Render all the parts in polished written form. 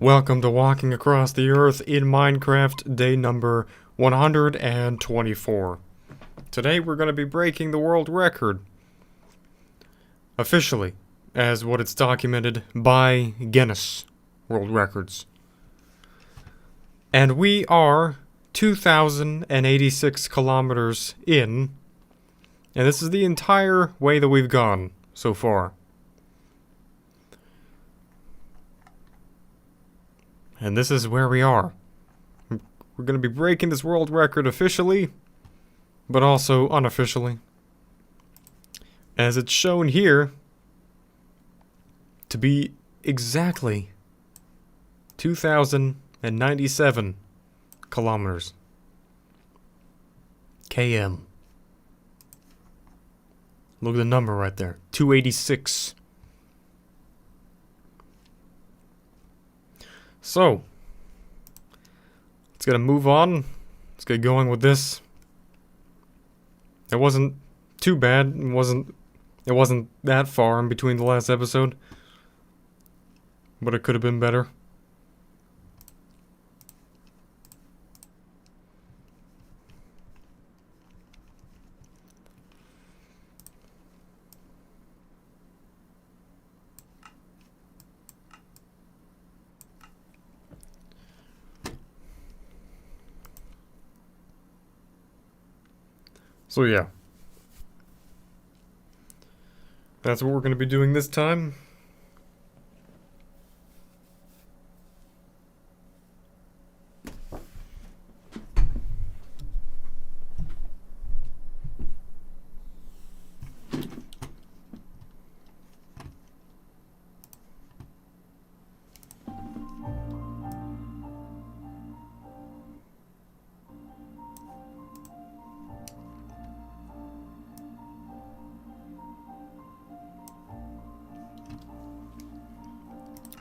Welcome to Walking Across the Earth in Minecraft, day number 124. Today we're going to be breaking the world record. Officially, as what it's documented by Guinness World Records. And we are 2,086 kilometers in, and this is the entire way that we've gone so far. And this is where we are. We're going to be breaking this world record officially, but also unofficially. As it's shown here to be exactly 2,097 kilometers. km. Look at the number right there. 286. So, let's get a move on. Let's get going with this. It wasn't too bad. It wasn't that far in between the last episode. But it could have been better. So yeah, that's what we're going to be doing this time.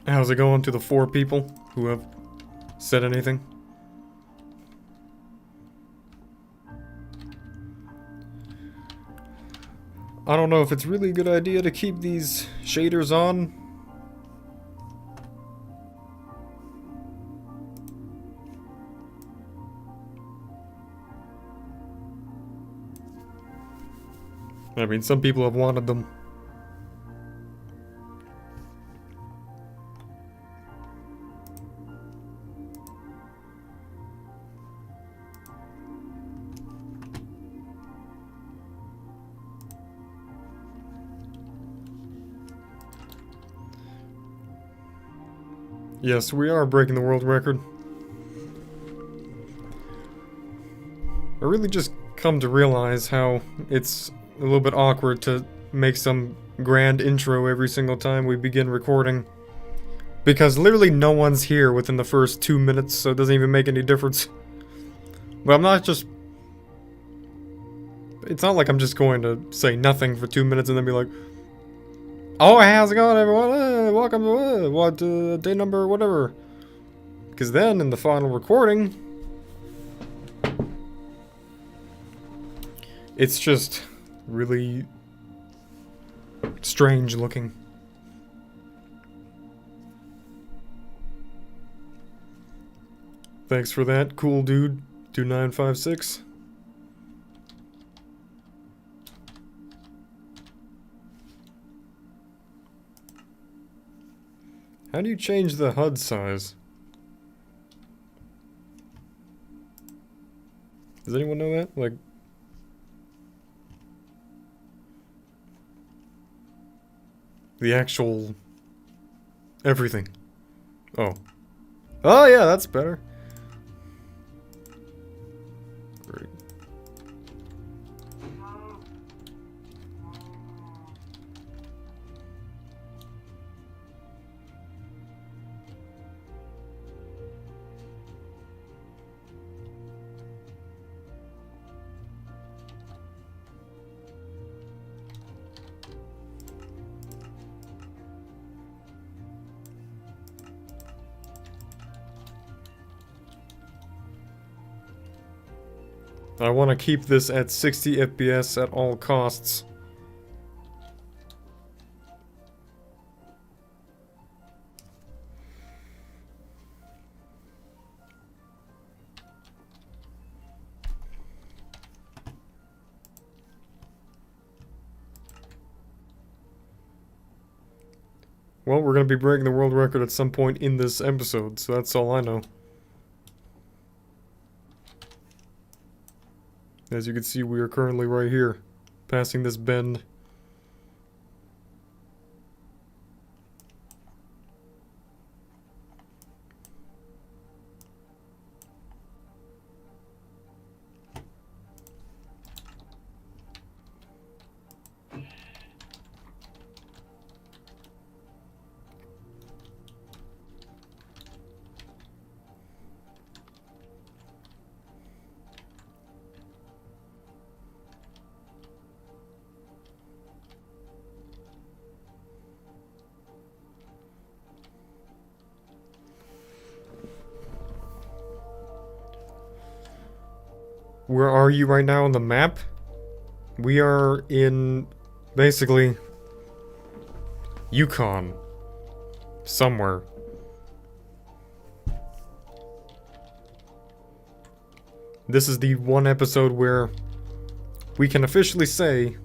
How's it going to the 4 people who have said anything? I don't know if it's really a good idea to keep these shaders on. I mean, some people have wanted them. Yes, we are breaking the world record. I really just come to realize how it's a little bit awkward to make some grand intro every single time we begin recording. Because literally no one's here within the first 2 minutes, so it doesn't even make any difference. But I'm not just... It's not like I'm just going to say nothing for 2 minutes and then be like, "Oh, how's it going, everyone? Welcome to day number whatever." Because then, in the final recording, it's just really strange looking. Thanks for that, cool dude, 2956. How do you change the HUD size? Does anyone know that? Like... the actual... everything. Oh. Oh yeah, that's better. Great. I want to keep this at 60 FPS at all costs. Well, we're going to be breaking the world record at some point in this episode, so that's all I know. As you can see, we are currently right here, passing this bend. Where are you right now on the map? We are in, basically, Yukon. Somewhere. This is the one episode where we can officially say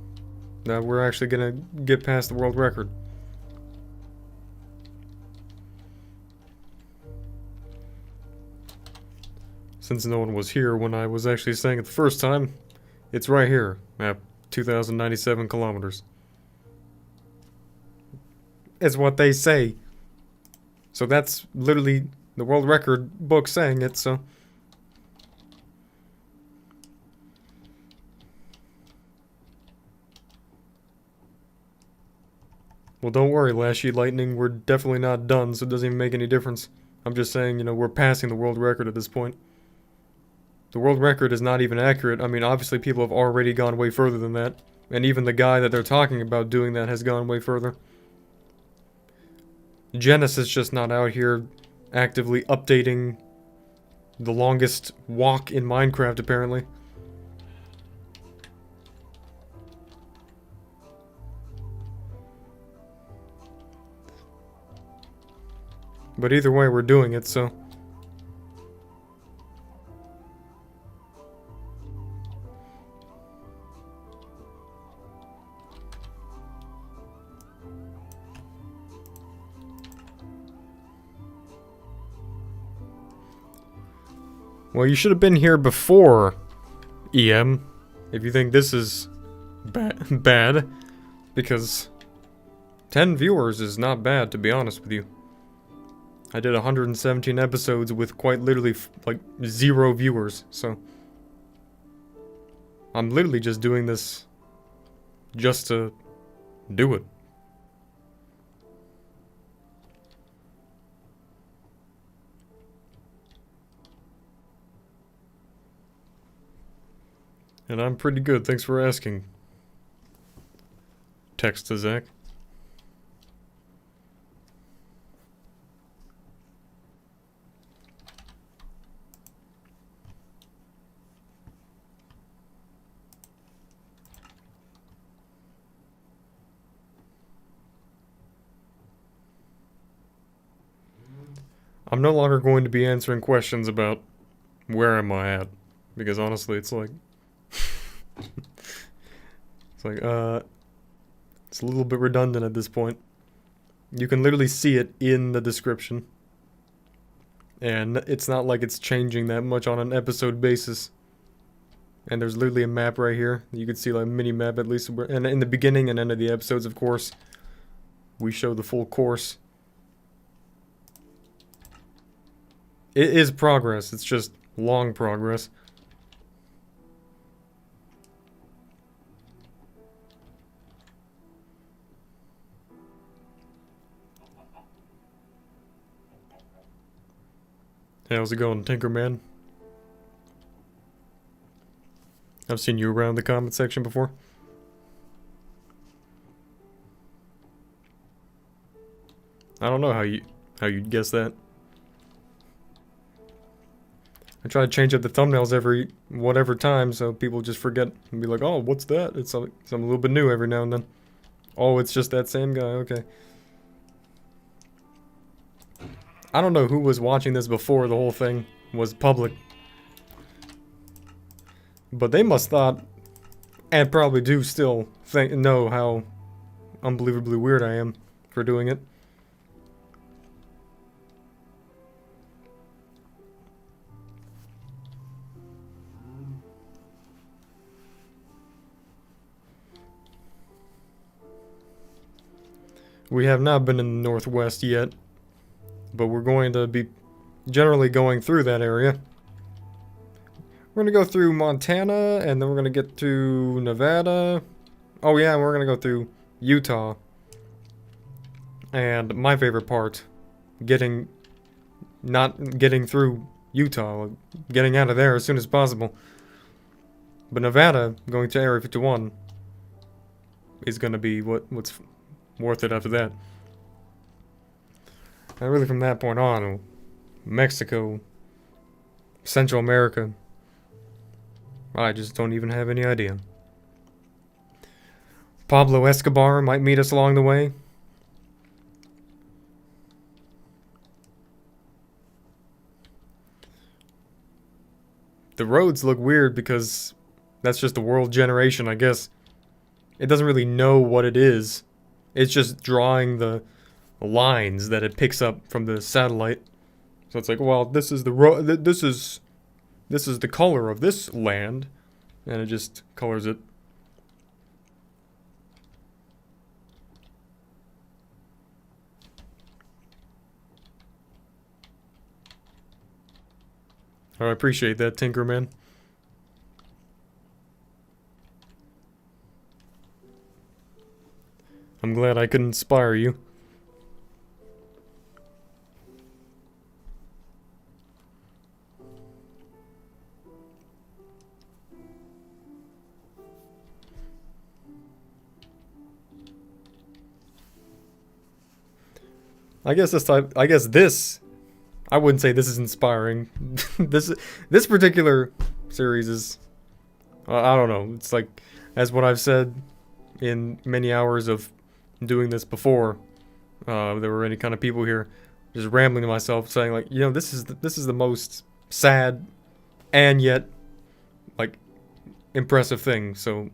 that we're actually gonna get past the world record. Since no one was here when I was actually saying it the first time, it's right here at 2,097 kilometers. It's what they say. So that's literally the world record book saying it, so. Well, don't worry, Lashy Lightning, we're definitely not done, so it doesn't even make any difference. I'm just saying, you know, we're passing the world record at this point. The world record is not even accurate. I mean, obviously people have already gone way further than that. And even the guy that they're talking about doing that has gone way further. Genesis is just not out here actively updating the longest walk in Minecraft, apparently. But either way, we're doing it, so. Well, you should have been here before, EM, if you think this is bad, because 10 viewers is not bad, to be honest with you. I did 117 episodes with quite literally, like, 0 viewers, so. I'm literally just doing this just to do it. And I'm pretty good, thanks for asking. Text to Zach. I'm no longer going to be answering questions about where am I at, because honestly it's like it's a little bit redundant at this point. You can literally see it in the description, and it's not like it's changing that much on an episode basis. And there's literally a map right here. You can see like a mini map at least, and in the beginning and end of the episodes, of course, we show the full course. It is progress, it's just long progress. Hey, how's it going, Tinkerman? I've seen you around the comment section before. I don't know how you'd guess that. I try to change up the thumbnails every whatever time so people just forget and be like, oh, what's that? It's something a little bit new every now and then. Oh, it's just that same guy, okay. I don't know who was watching this before the whole thing was public. But they must thought, and probably do still know how unbelievably weird I am for doing it. We have not been in the northwest yet, but we're going to be generally going through that area. We're going to go through Montana, and then we're going to get to Nevada. Oh yeah, and we're going to go through Utah. And my favorite part, not getting through Utah, getting out of there as soon as possible. But Nevada, going to Area 51, is going to be what's worth it after that. And really from that point on, Mexico, Central America, I just don't even have any idea. Pablo Escobar might meet us along the way. The roads look weird because that's just the world generation, I guess. It doesn't really know what it is. It's just drawing the lines that it picks up from the satellite. So it's like, well, this is the this is the color of this land, and it just colors it. Oh, I appreciate that, Tinkerman. I'm glad I could inspire you. I guess this, I wouldn't say this is inspiring. This particular series is, I don't know. It's like, as what I've said in many hours of doing this before, there were any kind of people here, just rambling to myself, saying like, you know, this is the most sad, and yet, like, impressive thing. So,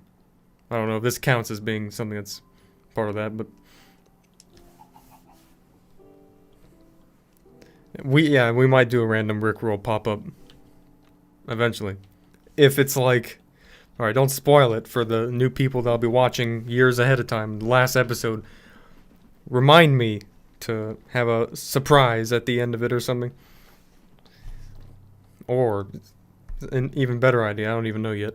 I don't know if this counts as being something that's part of that, but. We might do a random Rickroll pop-up eventually. If it's like, alright, don't spoil it for the new people that'll be watching years ahead of time. The last episode, remind me to have a surprise at the end of it or something. Or an even better idea, I don't even know yet.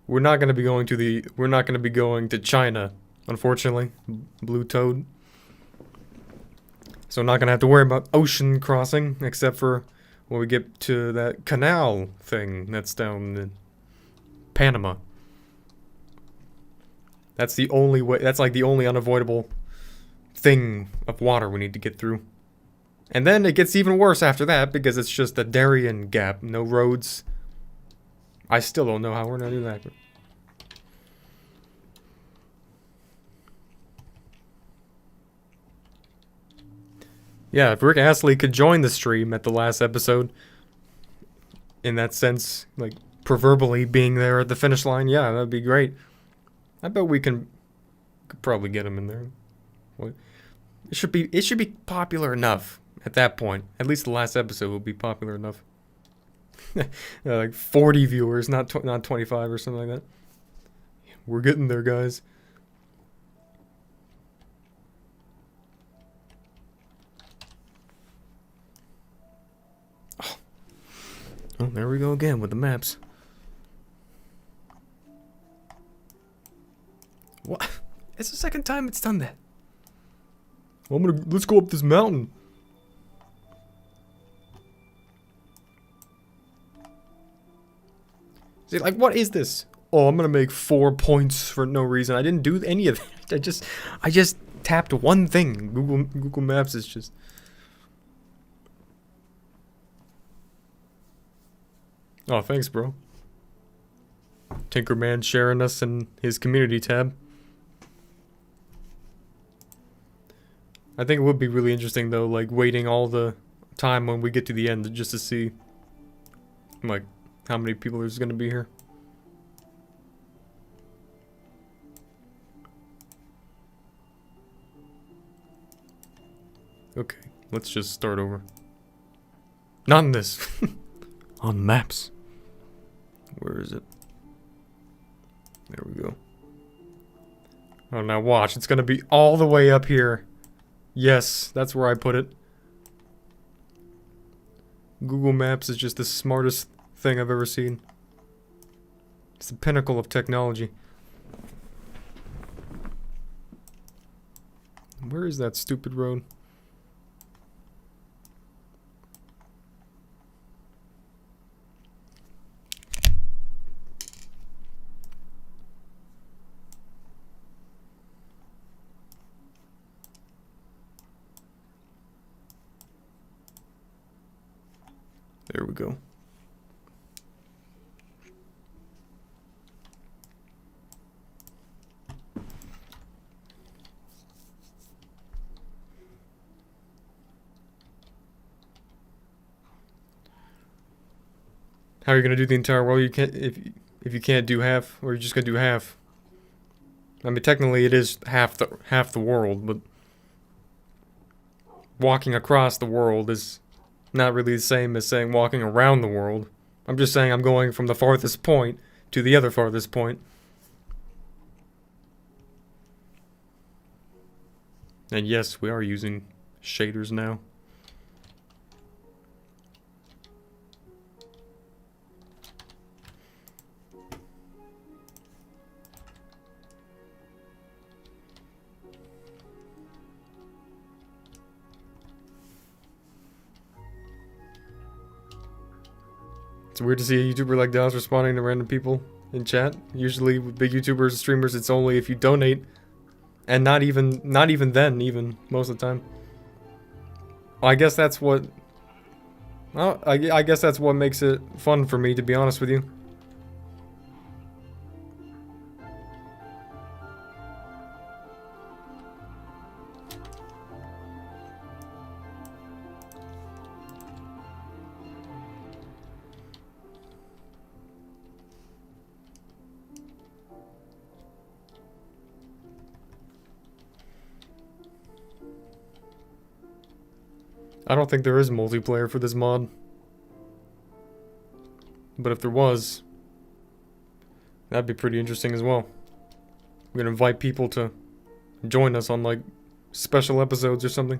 We're not going to be going to China. Unfortunately, Blue Toad. So not gonna have to worry about ocean crossing, except for when we get to that canal thing that's down in Panama. That's the only way, that's like the only unavoidable thing of water we need to get through. And then it gets even worse after that, because it's just a Darien Gap, no roads. I still don't know how we're gonna do that. Yeah, if Rick Astley could join the stream at the last episode, in that sense, like, proverbially being there at the finish line, yeah, that'd be great. I bet we could probably get him in there. It should be popular enough at that point. At least the last episode will be popular enough. Like 40 viewers, not 25 or something like that. We're getting there, guys. Oh, there we go again with the maps. What? It's the second time it's done that. Let's go up this mountain. See, like, what is this? Oh, I'm gonna make 4 points for no reason. I didn't do any of that. I just tapped one thing. Google Maps is just. Oh, thanks, bro. Tinkerman sharing us in his community tab. I think it would be really interesting, though, like, waiting all the time when we get to the end just to see, like, how many people there's gonna be here. Okay, let's just start over. Not in this. On maps. Where is it? Oh, now watch. It's gonna be all the way up here. Yes, that's where I put it. Google Maps is just the smartest thing I've ever seen. It's the pinnacle of technology. Where is that stupid road? There we go. How are you gonna do the entire world? You can't if you can't do half, or you're just gonna do half. I mean, technically it is half the world, but walking across the world is not really the same as saying walking around the world. I'm just saying I'm going from the farthest point to the other farthest point. And yes, we are using shaders now. It's weird to see a YouTuber like Dallas responding to random people in chat. Usually with big YouTubers and streamers, it's only if you donate, and not even then, even most of the time. I guess that's what. Well, I guess that's what makes it fun for me, to be honest with you. I don't think there is multiplayer for this mod. But if there was, that'd be pretty interesting as well. We're gonna invite people to join us on, like, special episodes or something.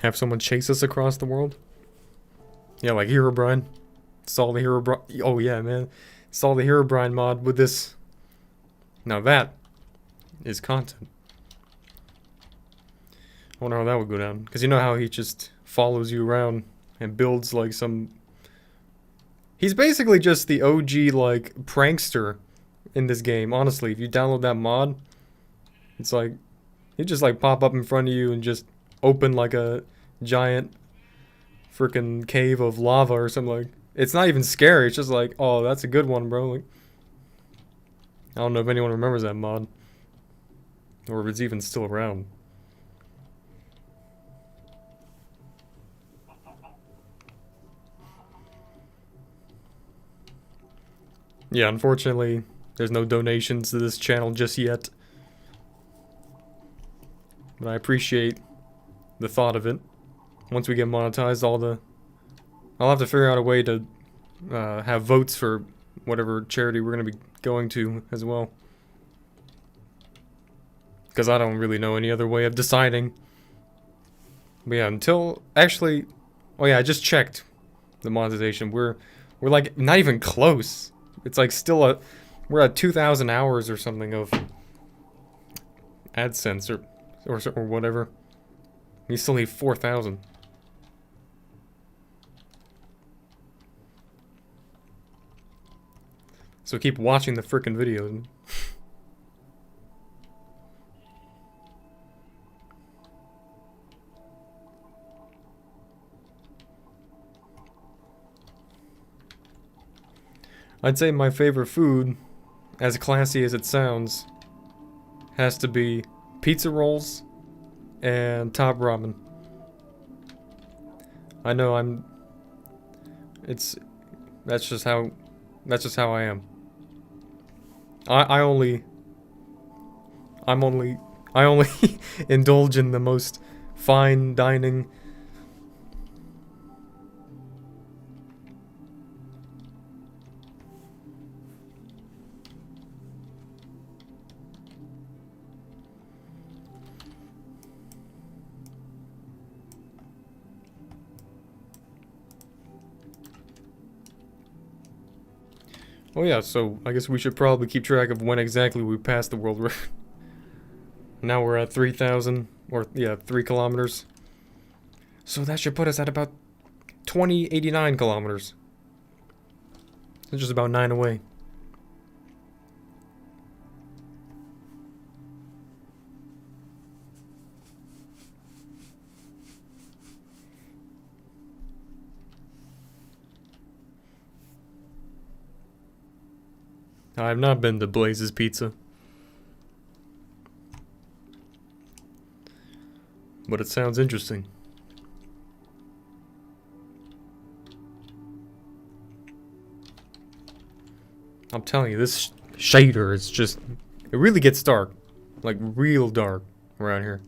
Have someone chase us across the world? Yeah, like Herobrine. Saw the Herobrine. Oh yeah, man. Saw the Herobrine mod with this. Now that is content. I wonder how that would go down. Because you know how he just follows you around and builds like some... He's basically just the OG like prankster in this game. Honestly, if you download that mod, it's like... He just like pop up in front of you and just open like a giant freaking cave of lava or something. Like, it's not even scary. It's just like, oh, that's a good one, bro. Like, I don't know if anyone remembers that mod. Or if it's even still around. Yeah, unfortunately, there's no donations to this channel just yet. But I appreciate the thought of it. Once we get monetized, I'll have to figure out a way to have votes for whatever charity we're going to be going to as well. Because I don't really know any other way of deciding. But yeah, until... Actually... Oh yeah, I just checked the monetization. We're like not even close. It's like still we're at 2,000 hours or something of AdSense or whatever. You still need 4,000. So keep watching the frickin' videos. I'd say my favorite food, as classy as it sounds, has to be pizza rolls and top ramen. I know that's just how I am. I only indulge in the most fine dining. Oh yeah, so I guess we should probably keep track of when exactly we passed the world record. Now we're at 3,000, or yeah, 3 kilometers. So that should put us at about 2089 kilometers. It's just about 9 away. I have not been to Blaze's Pizza. But it sounds interesting. I'm telling you, this shader is just... It really gets dark. Like, real dark around here.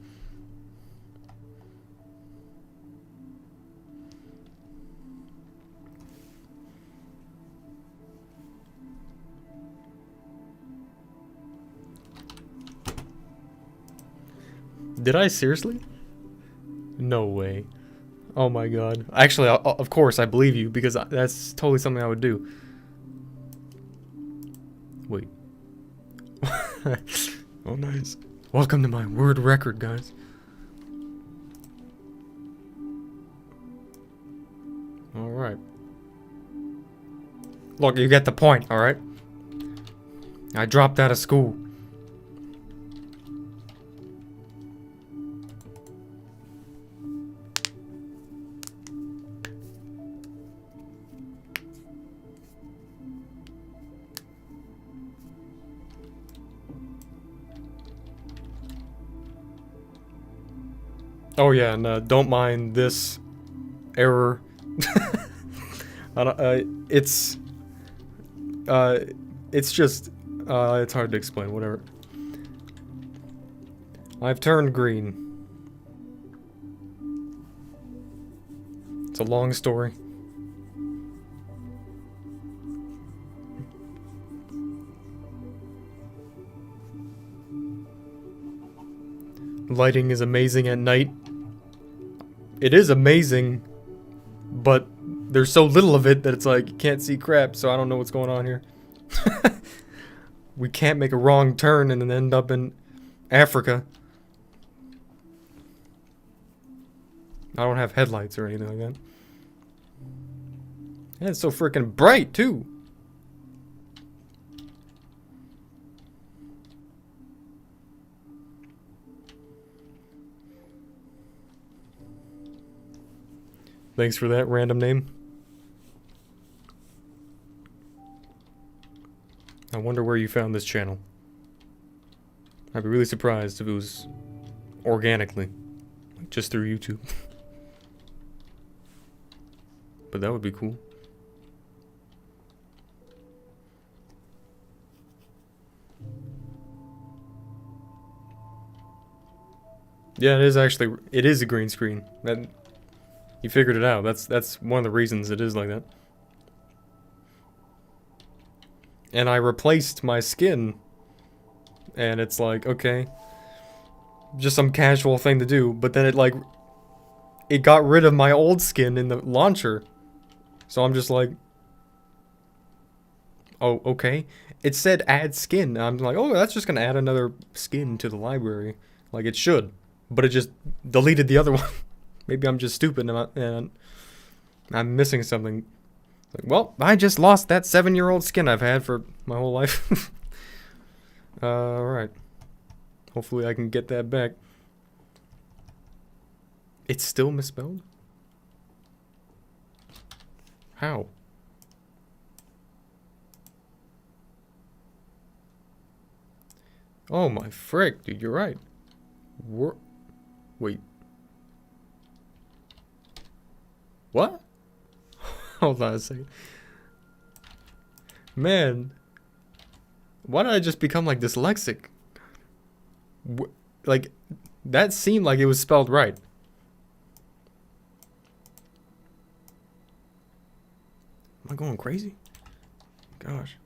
Did I seriously? No way. Oh my god. Actually, of course, I believe you, because that's totally something I would do. Wait. Oh, nice. Welcome to my word record, guys. Alright. Look, you get the point, alright? I dropped out of school. Oh yeah, and don't mind this error. I don't, it's just, it's hard to explain, whatever. I've turned green. It's a long story. Lighting is amazing at night. It is amazing, but there's so little of it that it's like, you can't see crap, so I don't know what's going on here. We can't make a wrong turn and then end up in Africa. I don't have headlights or anything like that. And it's so freaking bright, too. Thanks for that random name. I wonder where you found this channel. I'd be really surprised if it was organically, like just through YouTube. But that would be cool. Yeah, it is actually, it is a green screen. You figured it out. That's one of the reasons it is like that. And I replaced my skin. And it's like, okay. Just some casual thing to do. But then it got rid of my old skin in the launcher. So I'm just like, oh, okay. It said add skin. And I'm like, oh, that's just gonna add another skin to the library. Like it should. But it just deleted the other one. Maybe I'm just stupid and I'm missing something. Like, well, I just lost that 7-year-old skin I've had for my whole life. Alright. Hopefully I can get that back. It's still misspelled? How? Oh my frick, dude, you're right. Wait. What? Hold on a second. Man. Why did I just become like dyslexic? Like, that seemed like it was spelled right. Am I going crazy? Gosh.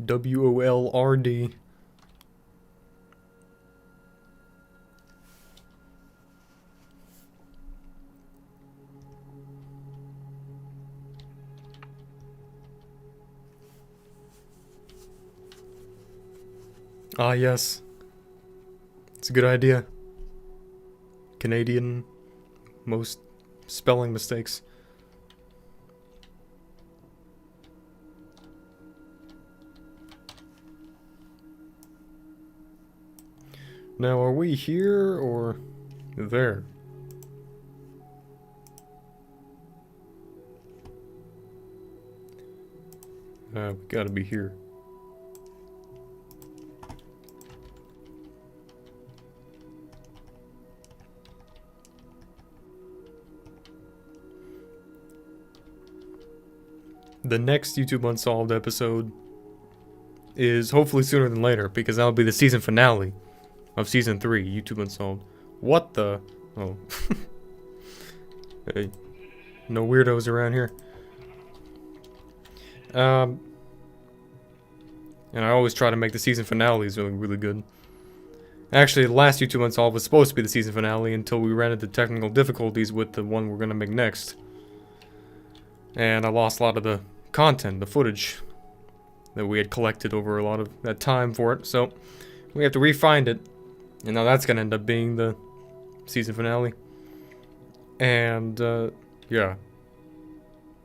WOLRD. Ah, yes. It's a good idea. Canadian, most spelling mistakes. Now, are we here or there? We gotta be here. The next YouTube Unsolved episode is hopefully sooner than later, because that'll be the season finale of Season 3, YouTube Unsolved. What the? Oh. Hey. No weirdos around here. And I always try to make the season finales really, really good. Actually, the last YouTube Unsolved was supposed to be the season finale until we ran into technical difficulties with the one we're gonna make next. And I lost a lot of the content, the footage that we had collected over a lot of that time for it, so we have to re-find it, and now that's gonna end up being the season finale. And yeah,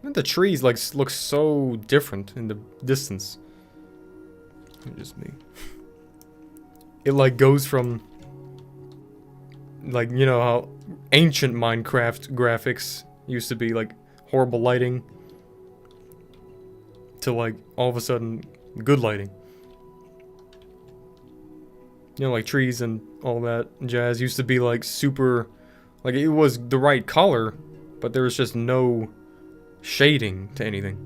and the trees like look so different in the distance. Just me. It like goes from like, you know how ancient Minecraft graphics used to be, like horrible lighting, to like all of a sudden good lighting. You know, like trees and all that jazz used to be like super, like it was the right color, but there was just no shading to anything.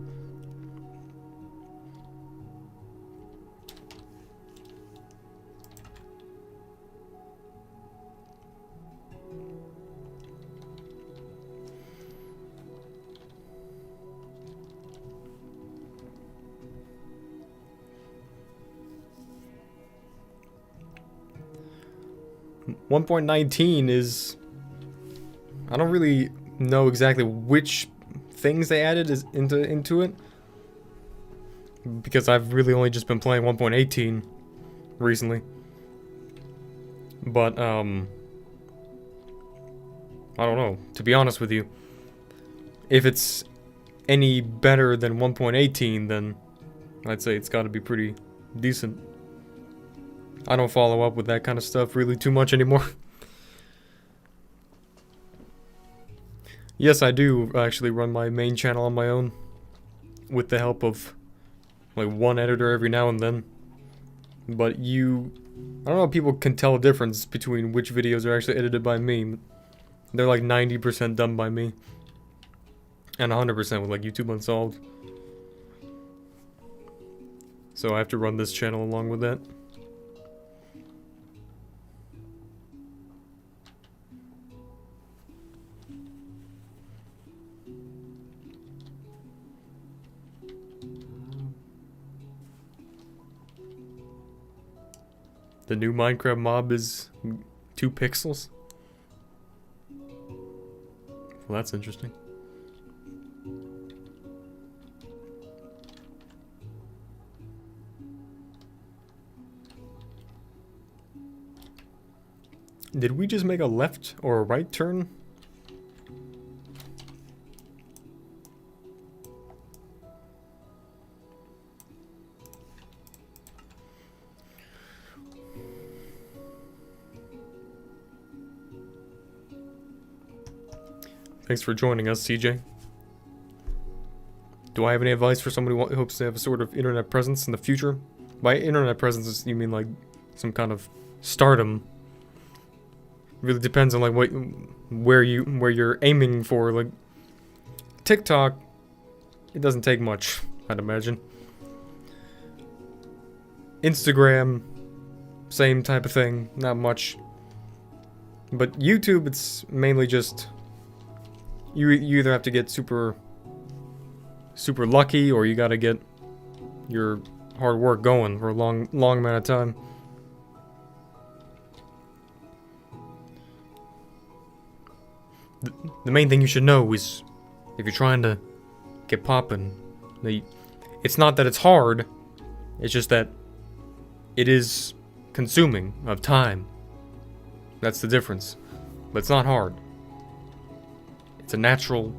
One 1.19 is, I don't really know exactly which things they added into it, because I've really only just been playing 1.18 recently. But I don't know, to be honest with you. If it's any better than 1.18, then I'd say it's got to be pretty decent. I don't follow up with that kind of stuff really too much anymore. Yes, I do actually run my main channel on my own, with the help of like one editor every now and then. But I don't know if people can tell a difference between which videos are actually edited by me. They're like 90% done by me, and 100% with like YouTube Unsolved. So I have to run this channel along with that. The new Minecraft mob is 2 pixels? Well, that's interesting. Did we just make a left or a right turn? Thanks for joining us, CJ. Do I have any advice for somebody who hopes to have a sort of internet presence in the future? By internet presence, you mean like some kind of stardom? Really depends on like where you're aiming for. Like TikTok, it doesn't take much, I'd imagine. Instagram, same type of thing, not much. But YouTube, it's mainly just you either have to get super lucky, or you gotta get your hard work going for a long amount of time. The main thing you should know is, if you're trying to get poppin', it's not that it's hard, it's just that it is consuming of time. That's the difference. But it's not hard. It's a natural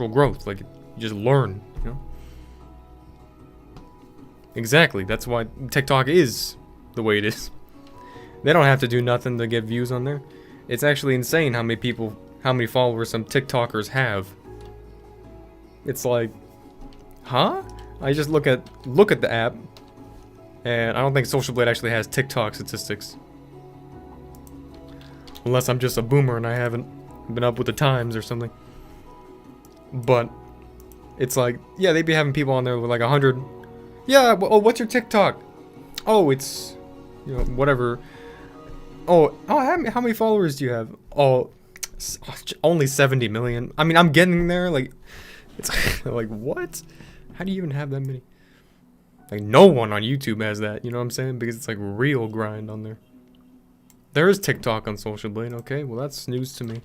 growth. Like, you just learn, you know? Exactly. That's why TikTok is the way it is. They don't have to do nothing to get views on there. It's actually insane how many followers some TikTokers have. It's like, huh? I just look at the app, and I don't think Social Blade actually has TikTok statistics. Unless I'm just a boomer and I haven't been up with the times or something. But it's like, yeah, they'd be having people on there with like 100. Yeah, oh, what's your TikTok? Oh, it's, you know, whatever. Oh, how many followers do you have? Oh, only 70 million. I mean, I'm getting there. Like, it's like, what? How do you even have that many? Like, no one on YouTube has that. You know what I'm saying? Because it's like real grind on there. There is TikTok on Social Blade. Okay, well, that's news to me.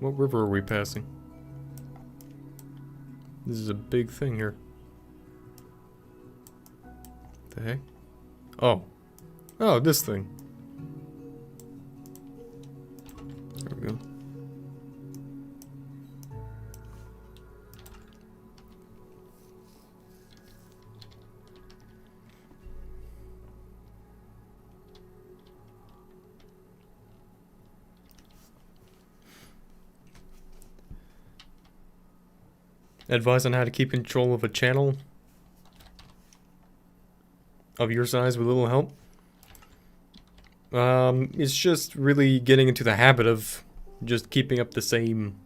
What river are we passing? This is a big thing here. The heck? Oh. Oh, this thing. There we go. Advice on how to keep control of a channel of your size with little help. It's just really getting into the habit of just keeping up the same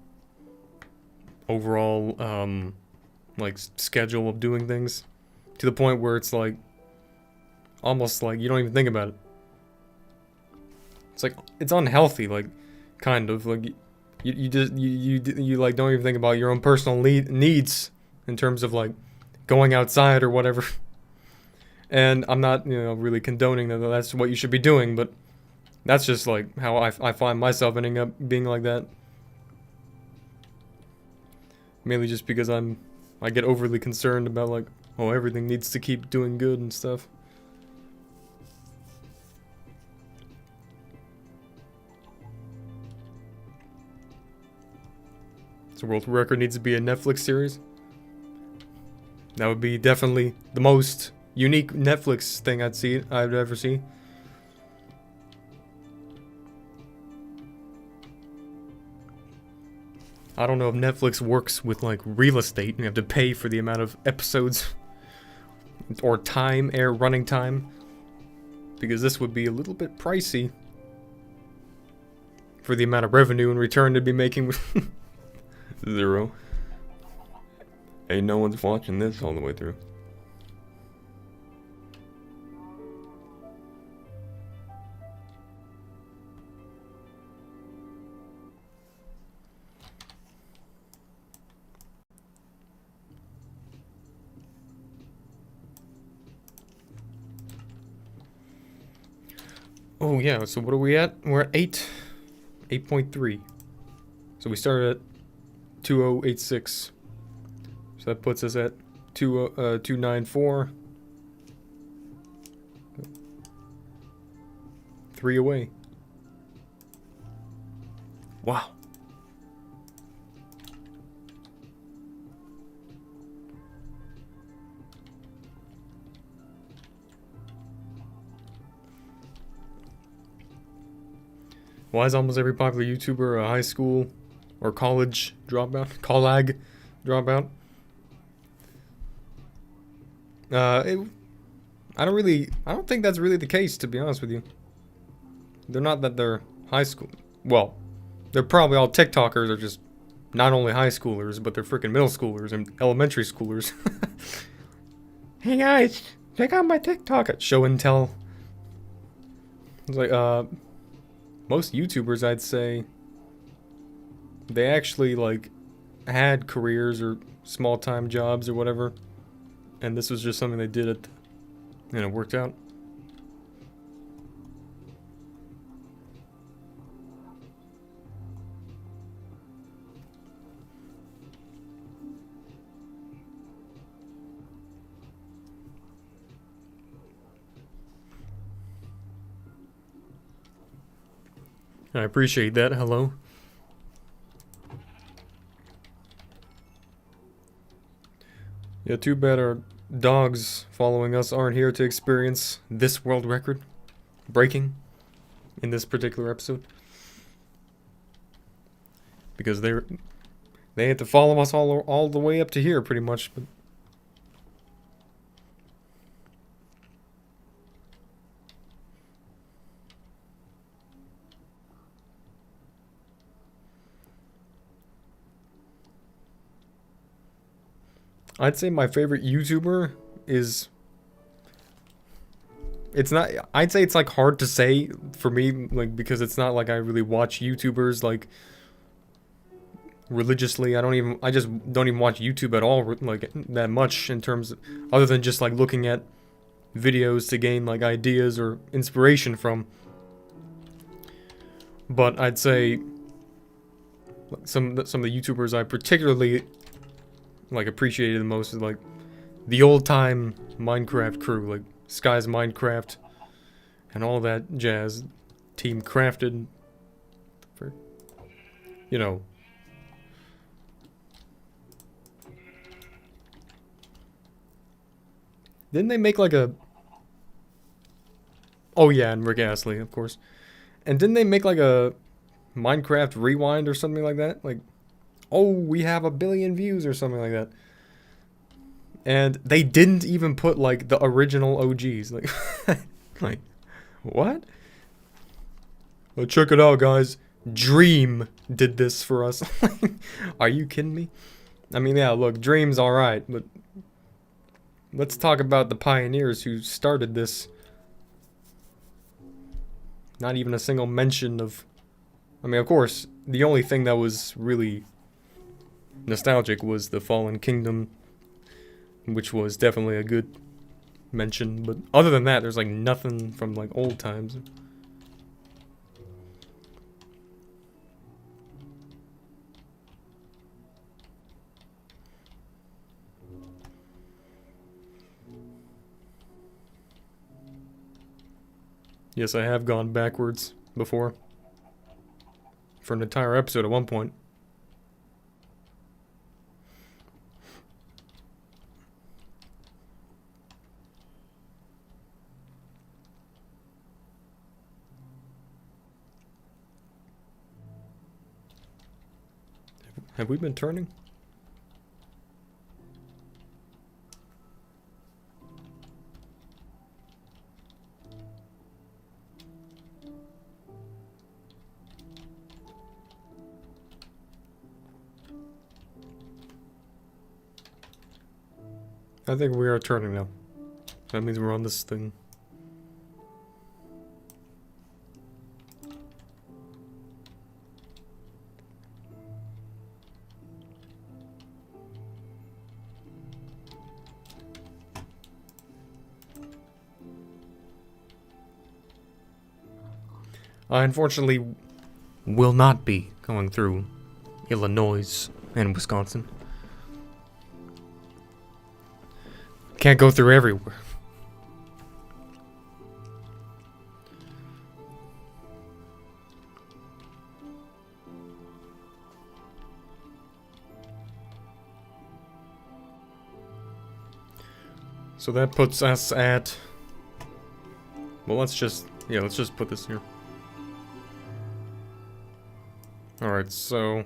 overall, like, schedule of doing things. To the point where it's like, almost like you don't even think about it. It's like, it's unhealthy, like, kind of, like, you like don't even think about your own personal needs in terms of like going outside or whatever. And I'm not, you know, really condoning that that's what you should be doing, but that's just like how I find myself ending up being like that. Mainly just because I get overly concerned about like, oh, everything needs to keep doing good and stuff. So world record needs to be a Netflix series. That would be definitely the most unique Netflix thing I'd ever see. I don't know if Netflix works with like real estate. You have to pay for the amount of episodes or running time, because this would be a little bit pricey for the amount of revenue in return to be making. 0. Hey, no one's watching this all the way through. Oh yeah, so what are we at? We're at 8.3. So we started at 2086. So that puts us at 294. 3 away. Wow. Why is almost every popular YouTuber a high school or college dropout? Collag dropout? I don't think that's really the case, to be honest with you. They're not that they're high school. Well, they're probably all TikTokers are just not only high schoolers, but they're freaking middle schoolers and elementary schoolers. Hey guys, check out my TikTok. Show and tell. It's like, most YouTubers, I'd say, they actually, like, had careers or small-time jobs or whatever, and this was just something they did and it worked out. I appreciate that. Hello. Yeah, too bad our dogs following us aren't here to experience this world record breaking in this particular episode. Because they had to follow us all the way up to here pretty much, but I'd say my favorite YouTuber is... It's not... I'd say it's, like, hard to say for me, like, because it's not like I really watch YouTubers, like, religiously. I just don't even watch YouTube at all, like, that much in terms of... Other than just, like, looking at videos to gain, like, ideas or inspiration from. But I'd say... Some of the YouTubers I particularly... like appreciated the most is like the old time Minecraft crew, like Sky's Minecraft and all that jazz. Team Crafted for, you know. Didn't they make like a... Oh yeah, and Rick Astley, of course. And didn't they make like a Minecraft Rewind or something like that? Like, oh, we have 1 billion views or something like that. And they didn't even put, like, the original OGs. Like, like, what? Well, check it out, guys. Dream did this for us. Are you kidding me? I mean, yeah, look, Dream's alright, but let's talk about the pioneers who started this. Not even a single mention of... I mean, of course, the only thing that was really nostalgic was the Fallen Kingdom, which was definitely a good mention, but other than that, there's like nothing from like old times. Yes, I have gone backwards before. For an entire episode at one point. Have we been turning? I think we are turning now. That means we're on this thing. I unfortunately will not be going through Illinois and Wisconsin. Can't go through everywhere. So that puts us at... Well, let's just put this here. Alright, so...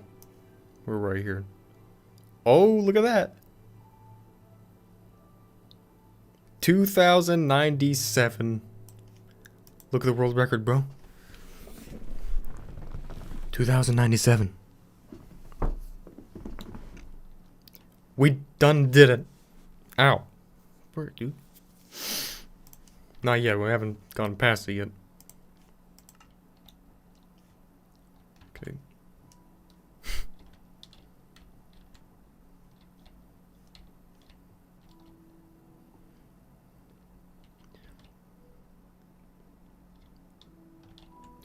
We're right here. Oh, look at that! 2097. Look at the world record, bro. 2097. We done did it. Ow. Where, dude? Not yet. We haven't gone past it yet. Okay.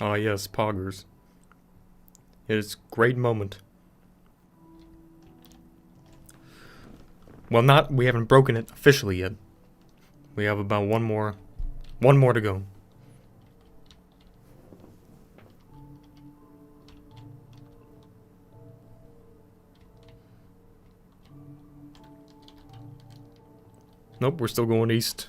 Ah, yes, poggers. It is a great moment. Well, we haven't broken it officially yet. We have about one more to go. Nope, we're still going east.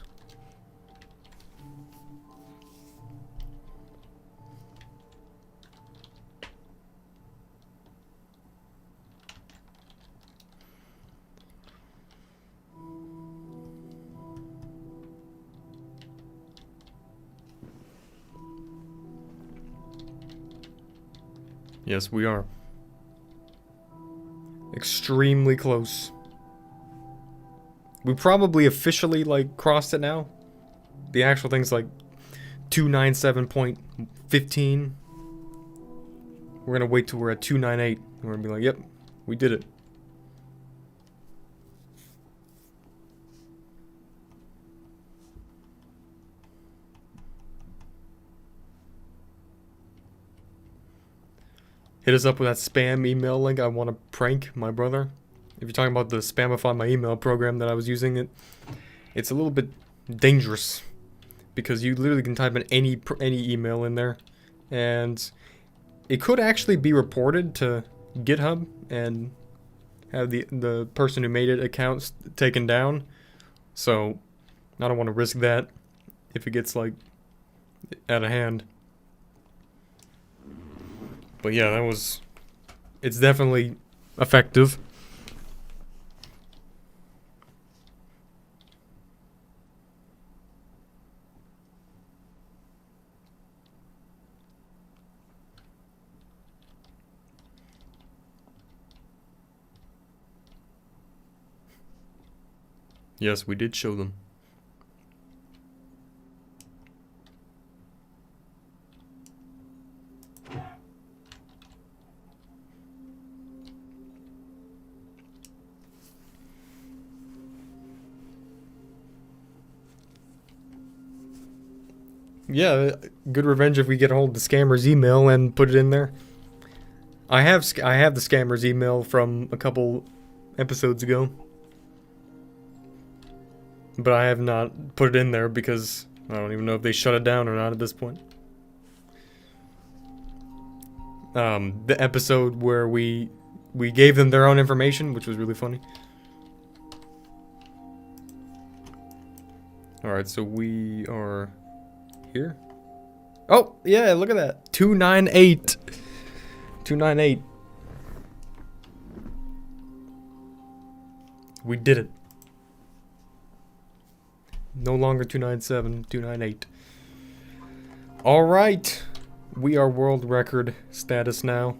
Yes, we are. Extremely close. We probably officially, like, crossed it now. The actual thing's like 297.15. We're gonna wait till we're at 298. We're gonna be like, yep, we did it. Hit us up with that spam email link. I want to prank my brother. If you're talking about the spamify my email program that I was using, it's a little bit dangerous because you literally can type in any email in there, and it could actually be reported to GitHub and have the person who made it accounts taken down. So I don't want to risk that if it gets like out of hand. But yeah, it's definitely effective. Yes, we did show them. Yeah, good revenge if we get a hold of the scammer's email and put it in there. I have the scammer's email from a couple episodes ago, but I have not put it in there because I don't even know if they shut it down or not at this point. The episode where we gave them their own information, which was really funny. Alright, so we are here. Oh, yeah, look at that. 298. 298. We did it. No longer 297, 298. Alright. We are world record status now.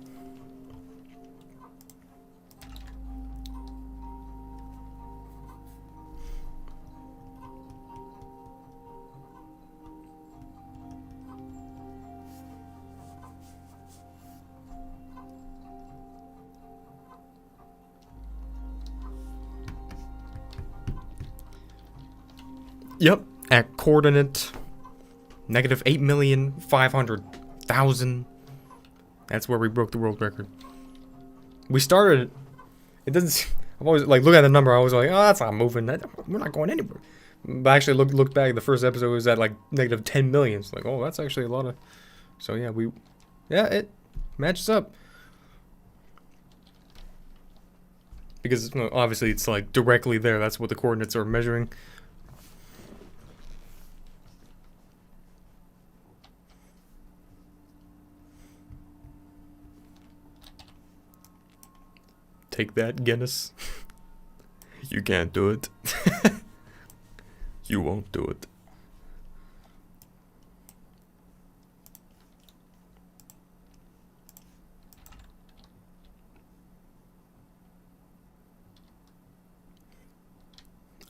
Yep, at coordinate -8,500,000. That's where we broke the world record. We started. It doesn't. I'm always like, look at the number. I was like, oh, that's not moving. We're not going anywhere. But actually, look back. The first episode was at like -10 million. It's like, oh, that's actually a lot of. So yeah, it matches up. Because obviously it's like directly there. That's what the coordinates are measuring. Take that, Guinness. You can't do it. You won't do it.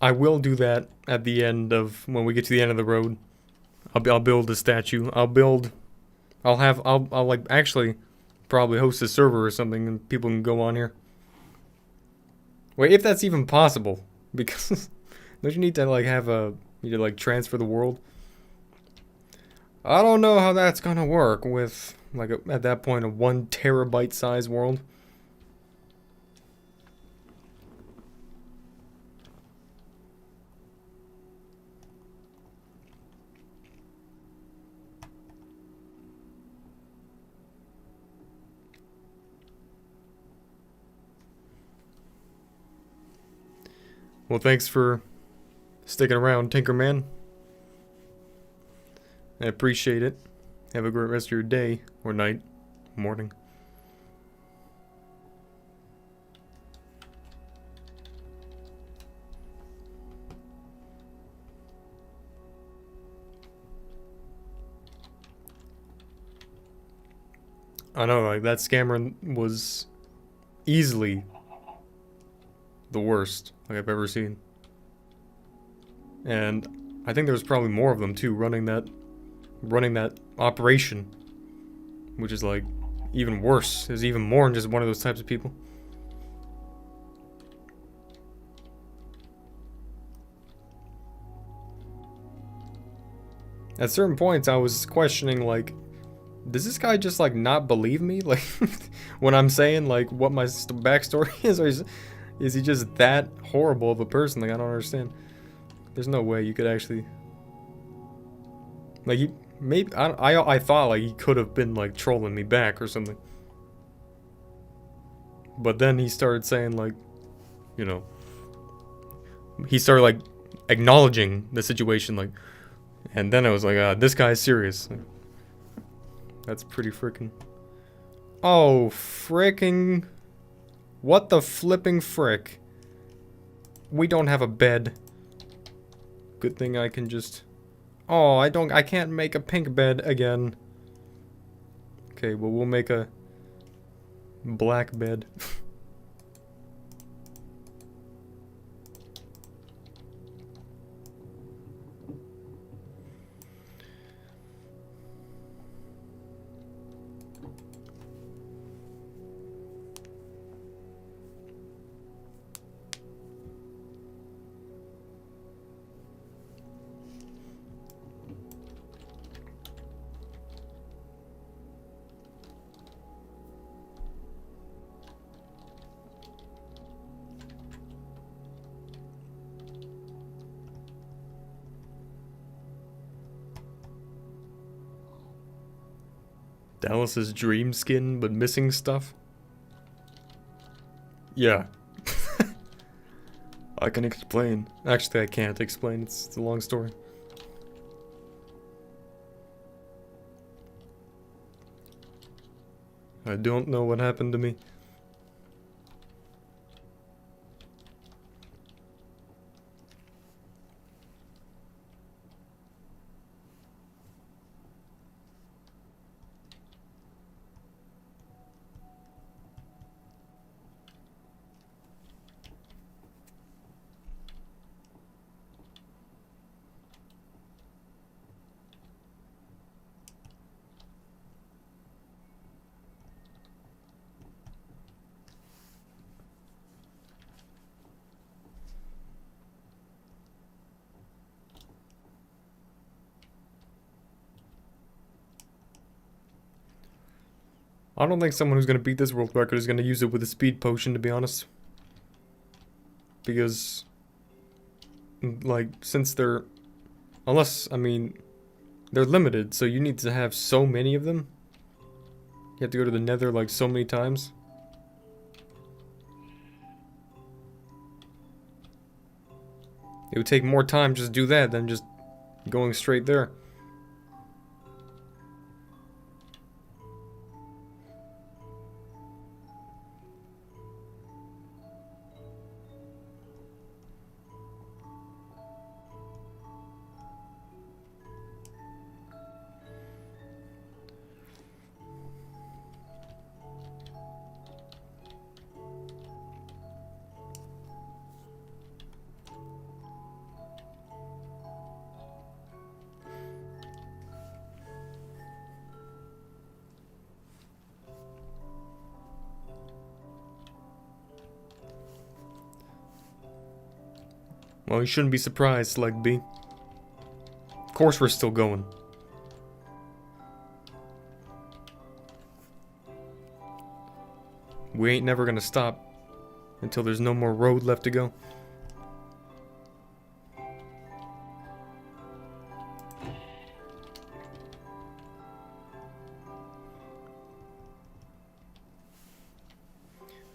I will do that at the end of when we get to the end of the road. I'll build a statue. I'll like actually probably host a server or something and people can go on here. Wait, if that's even possible, because don't you need to like transfer the world? I don't know how that's gonna work with like at that point a 1 terabyte size world. Well, thanks for sticking around, Tinkerman. I appreciate it. Have a great rest of your day, or night, morning. I know, like, that scammer was easily the worst like I've ever seen. And I think there was probably more of them too running that operation, which is like even worse. There's even more than just one of those types of people. At certain points I was questioning, like, does this guy just like not believe me, like when I'm saying like what my backstory is, or is he just that horrible of a person? Like, I don't understand. There's no way you could actually, like, he maybe I thought like he could have been like trolling me back or something, but then he started saying, like, you know, he started like acknowledging the situation, like, and then I was like, this guy's serious. Like, that's pretty freaking. Oh, fricking. What the flipping frick? We don't have a bed. Good thing I can just. Oh, I can't make a pink bed again. Okay, well, we'll make a black bed. Dallas's dream skin, but missing stuff? Yeah. I can explain. Actually, I can't explain. It's a long story. I don't know what happened to me. I don't think someone who's going to beat this world record is going to use it with a speed potion, to be honest. Because, like, since they're... Unless, I mean, they're limited, so you need to have so many of them. You have to go to the nether, like, so many times. It would take more time just to do that than just going straight there. Well, you shouldn't be surprised, Leg B. Of course we're still going. We ain't never gonna stop until there's no more road left to go.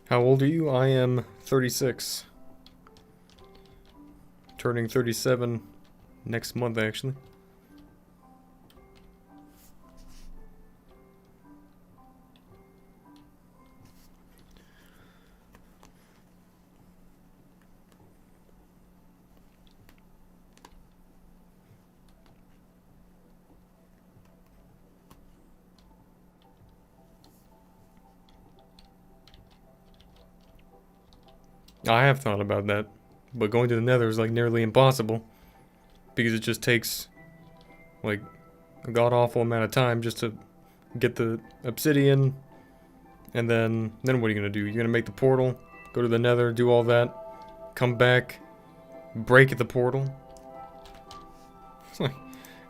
How old are you? I am 36. Turning 37 next month, actually. I have thought about that, but going to the Nether is like nearly impossible because it just takes like a god-awful amount of time just to get the obsidian, and then what are you gonna do? You're gonna make the portal, go to the Nether, do all that, come back, break the portal,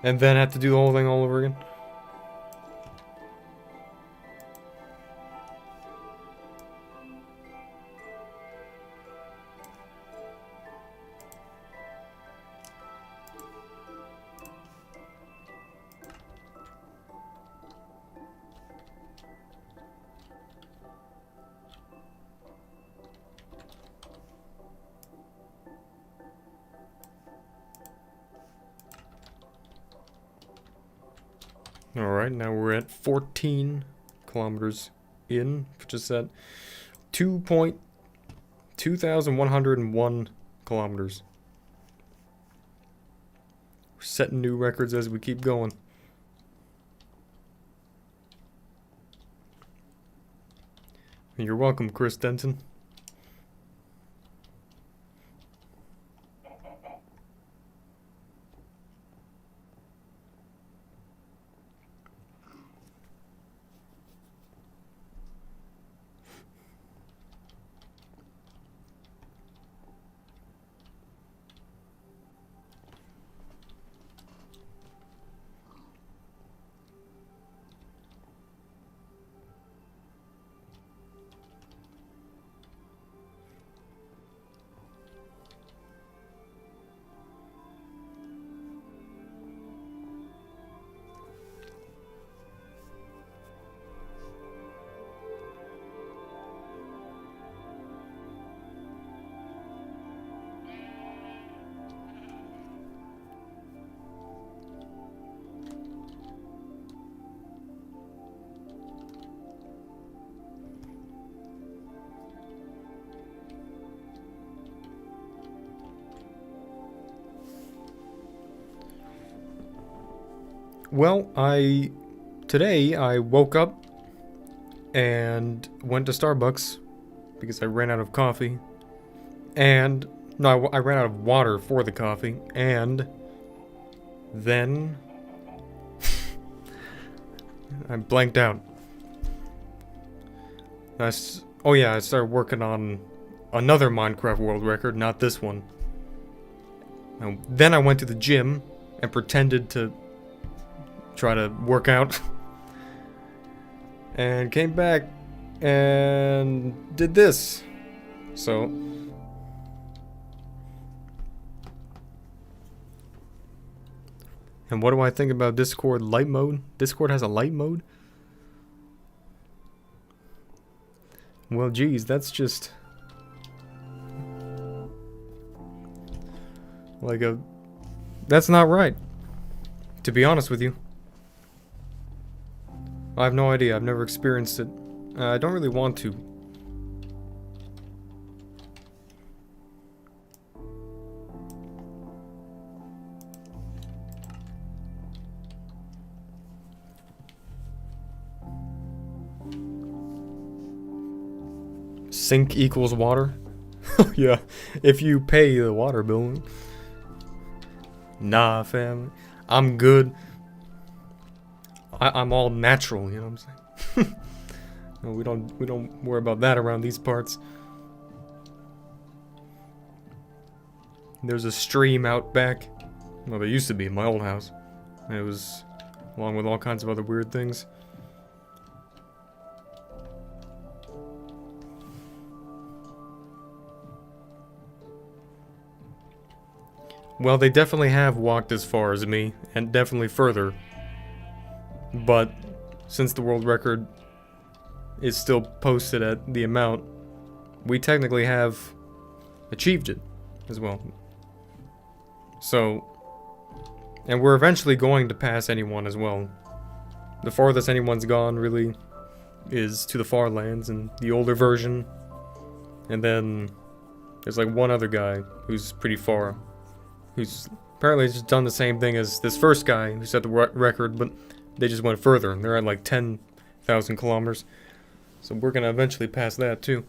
and then have to do the whole thing all over again. Alright, now we're at 14 kilometers in, which is at 2,101 kilometers. We're setting new records as we keep going. You're welcome, Chris Denton. Well, today I woke up and went to Starbucks because I ran out of coffee. And, no, I ran out of water for the coffee. And then I blanked out. Oh yeah, I started working on another Minecraft world record, not this one. Then I went to the gym and pretended to try to work out. And came back and did this. So and what do I think about Discord light mode? Discord has a light mode? Well, geez, that's just like that's not right, to be honest with you. I have no idea. I've never experienced it. I don't really want to. Sink equals water? Yeah, if you pay the water bill. Nah, fam. I'm good. I'm all natural, you know what I'm saying? No, we don't worry about that around these parts. There's a stream out back. Well, there used to be in my old house. It was along with all kinds of other weird things. Well, they definitely have walked as far as me, and definitely further. But since the world record is still posted at the amount, we technically have achieved it as well. So, and we're eventually going to pass anyone as well. The farthest anyone's gone, really, is to the far lands and the older version. And then there's like one other guy who's pretty far, who's apparently just done the same thing as this first guy who set the record, but they just went further. They're at like 10,000 kilometers. So we're gonna eventually pass that too.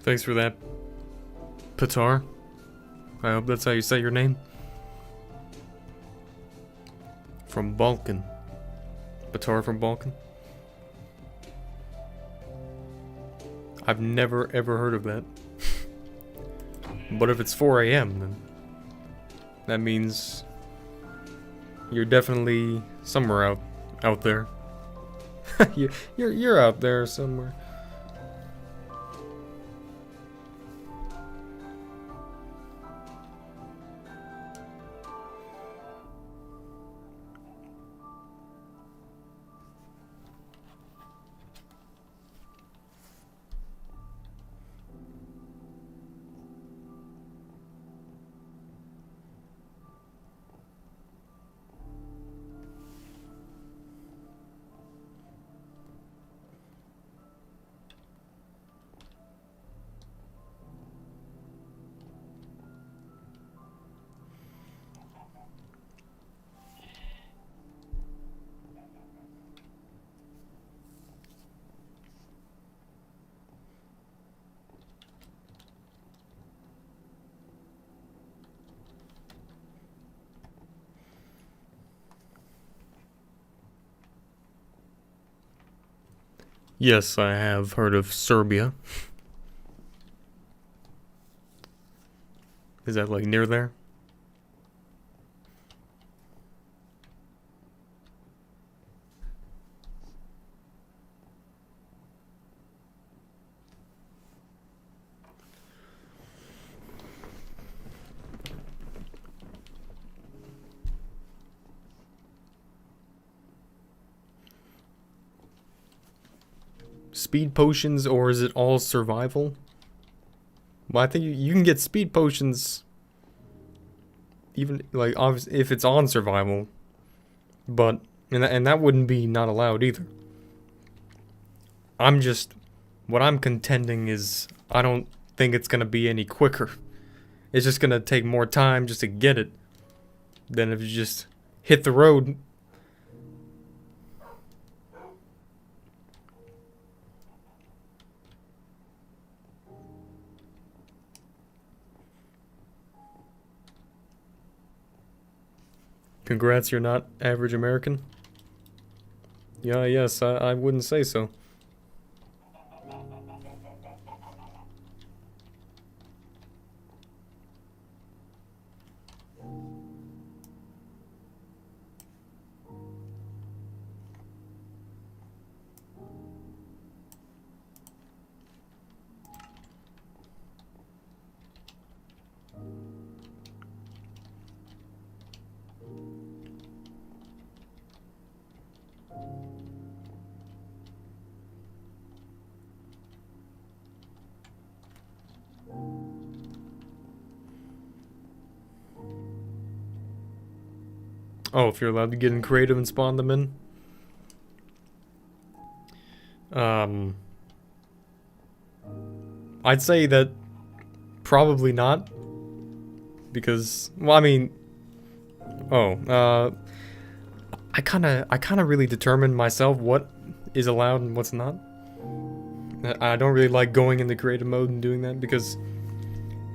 Thanks for that, Patar. I hope that's how you say your name. From Balkan. Patar from Balkan. I've never ever heard of that. But if it's 4 a.m., then that means you're definitely somewhere out there. you're out there somewhere. Yes, I have heard of Serbia. Is that like near there? Speed potions, or is it all survival? Well, I think you can get speed potions even, like, obviously, if it's on survival. But, and that wouldn't be not allowed either. What I'm contending is, I don't think it's gonna be any quicker. It's just gonna take more time just to get it than if you just hit the road. Congrats, you're not average American? Yeah, yes, I wouldn't say so. Oh, if you're allowed to get in creative and spawn them in? I'd say that probably not. Because, well, I mean, I kinda really determine myself what is allowed and what's not. I don't really like going into creative mode and doing that because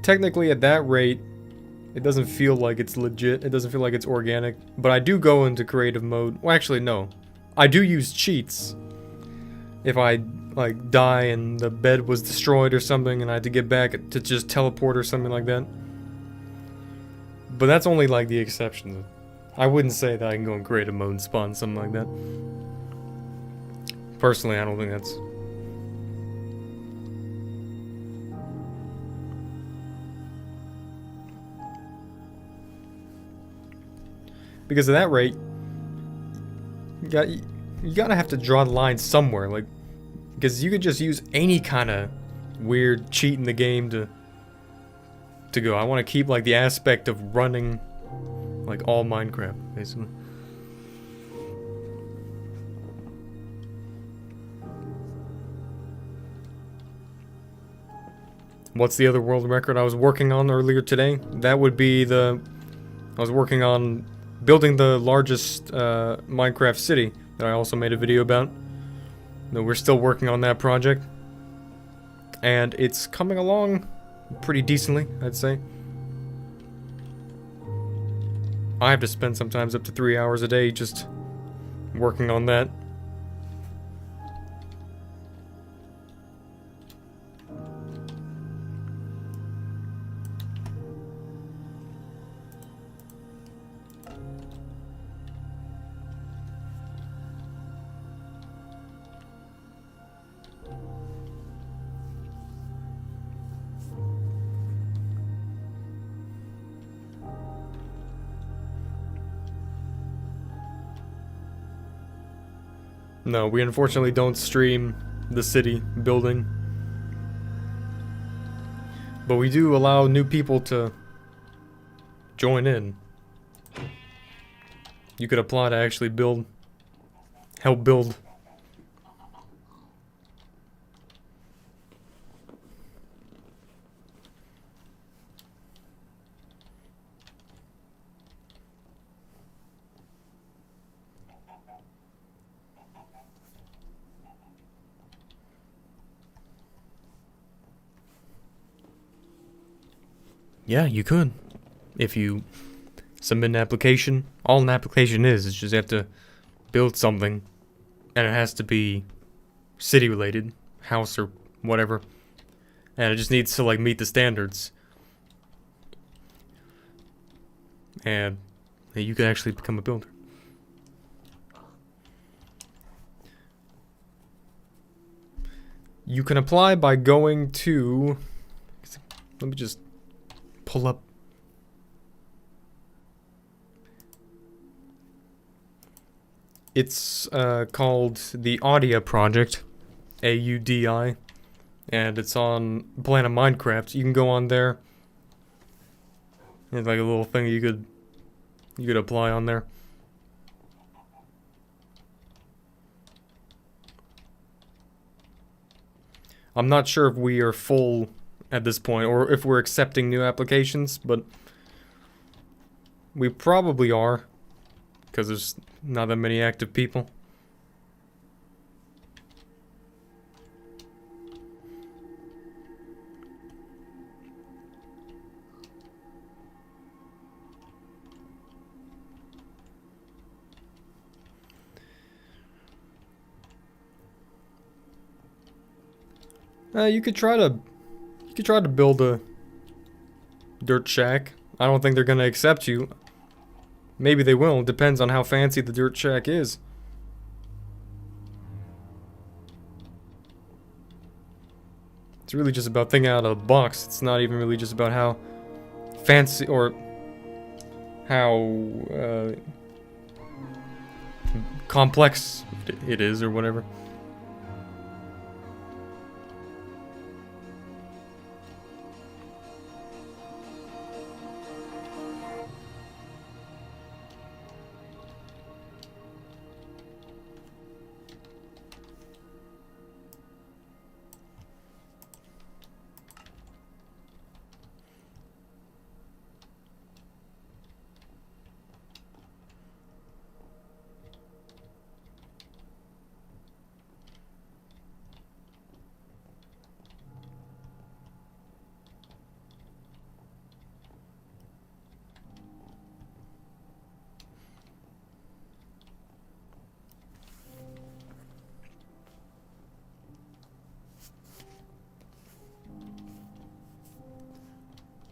technically at that rate, it doesn't feel like it's legit. It doesn't feel like it's organic. But I do go into creative mode. Well, actually, no. I do use cheats. If I, like, die and the bed was destroyed or something and I had to get back to just teleport or something like that. But that's only, like, the exception. I wouldn't say that I can go in creative mode and spawn something like that. Personally, I don't think that's... Because at that rate, you gotta have to draw the line somewhere, like, because you could just use any kind of weird cheat in the game to go. I want to keep like the aspect of running, like all Minecraft, basically. What's the other world record I was working on earlier today? That would be I was working on building the largest Minecraft city that I also made a video about. No, we're still working on that project. And it's coming along pretty decently, I'd say. I have to spend sometimes up to 3 hours a day just working on that. No, we unfortunately don't stream the city building. But we do allow new people to join in. You could apply to actually help build. Yeah, you could. If you submit an application, all an application is just you have to build something, and it has to be city related, house or whatever, and it just needs to like meet the standards, and you can actually become a builder. You can apply by going to, let me just pull up. It's called the Audia Project, AUDI, and it's on Planet Minecraft. You can go on there. It's like a little thing you could apply on there. I'm not sure if we are full at this point, or if we're accepting new applications, but we probably are, because there's not that many active people. You could try to build a dirt shack. I don't think they're gonna accept you. Maybe they will. It depends on how fancy the dirt shack is. It's really just about thinking out of the box. It's not even really just about how fancy or how complex it is or whatever.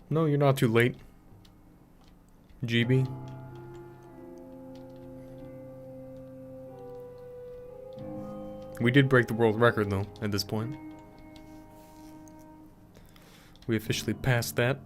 No, you're not too late. GB. We did break the world record, though, at this point. We officially passed that.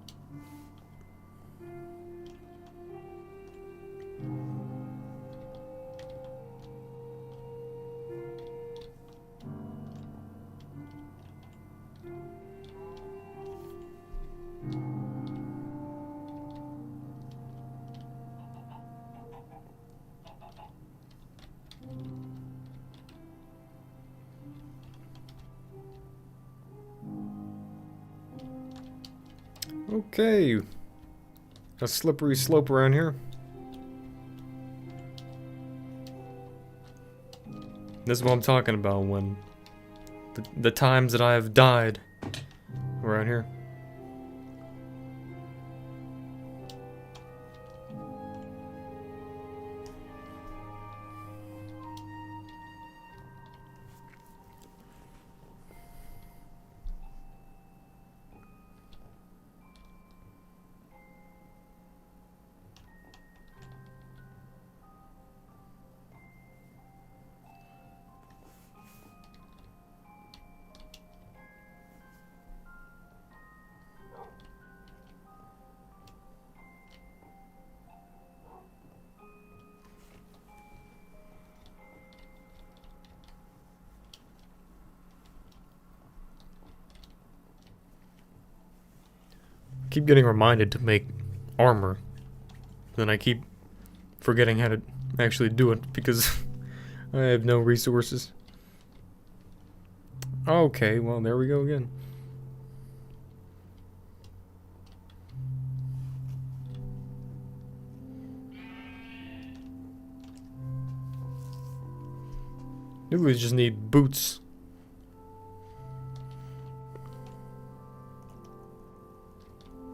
Okay, a slippery slope around here. This is what I'm talking about when the times that I have died around here. Keep getting reminded to make armor. Then I keep forgetting how to actually do it because I have no resources. Okay, well, there we go again. Maybe we just need boots.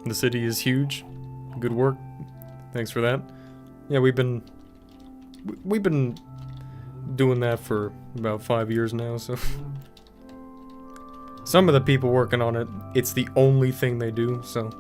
The city is huge. Good work. Thanks for that. Yeah, we've been doing that for about 5 years now, so some of the people working on it, it's the only thing they do, so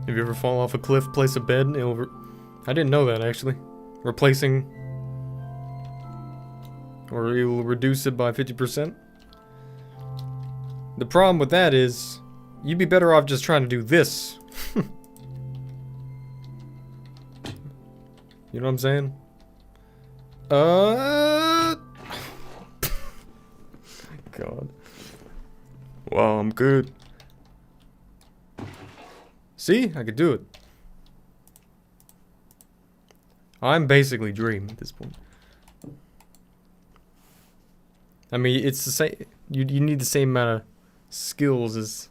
if you ever fall off a cliff, place a bed, I didn't know that, actually. Replacing... or it will reduce it by 50%. The problem with that is, you'd be better off just trying to do this. You know what I'm saying? God. Well, I'm good. See? I could do it. I'm basically Dream at this point. I mean, it's the same. You need the same amount of skills as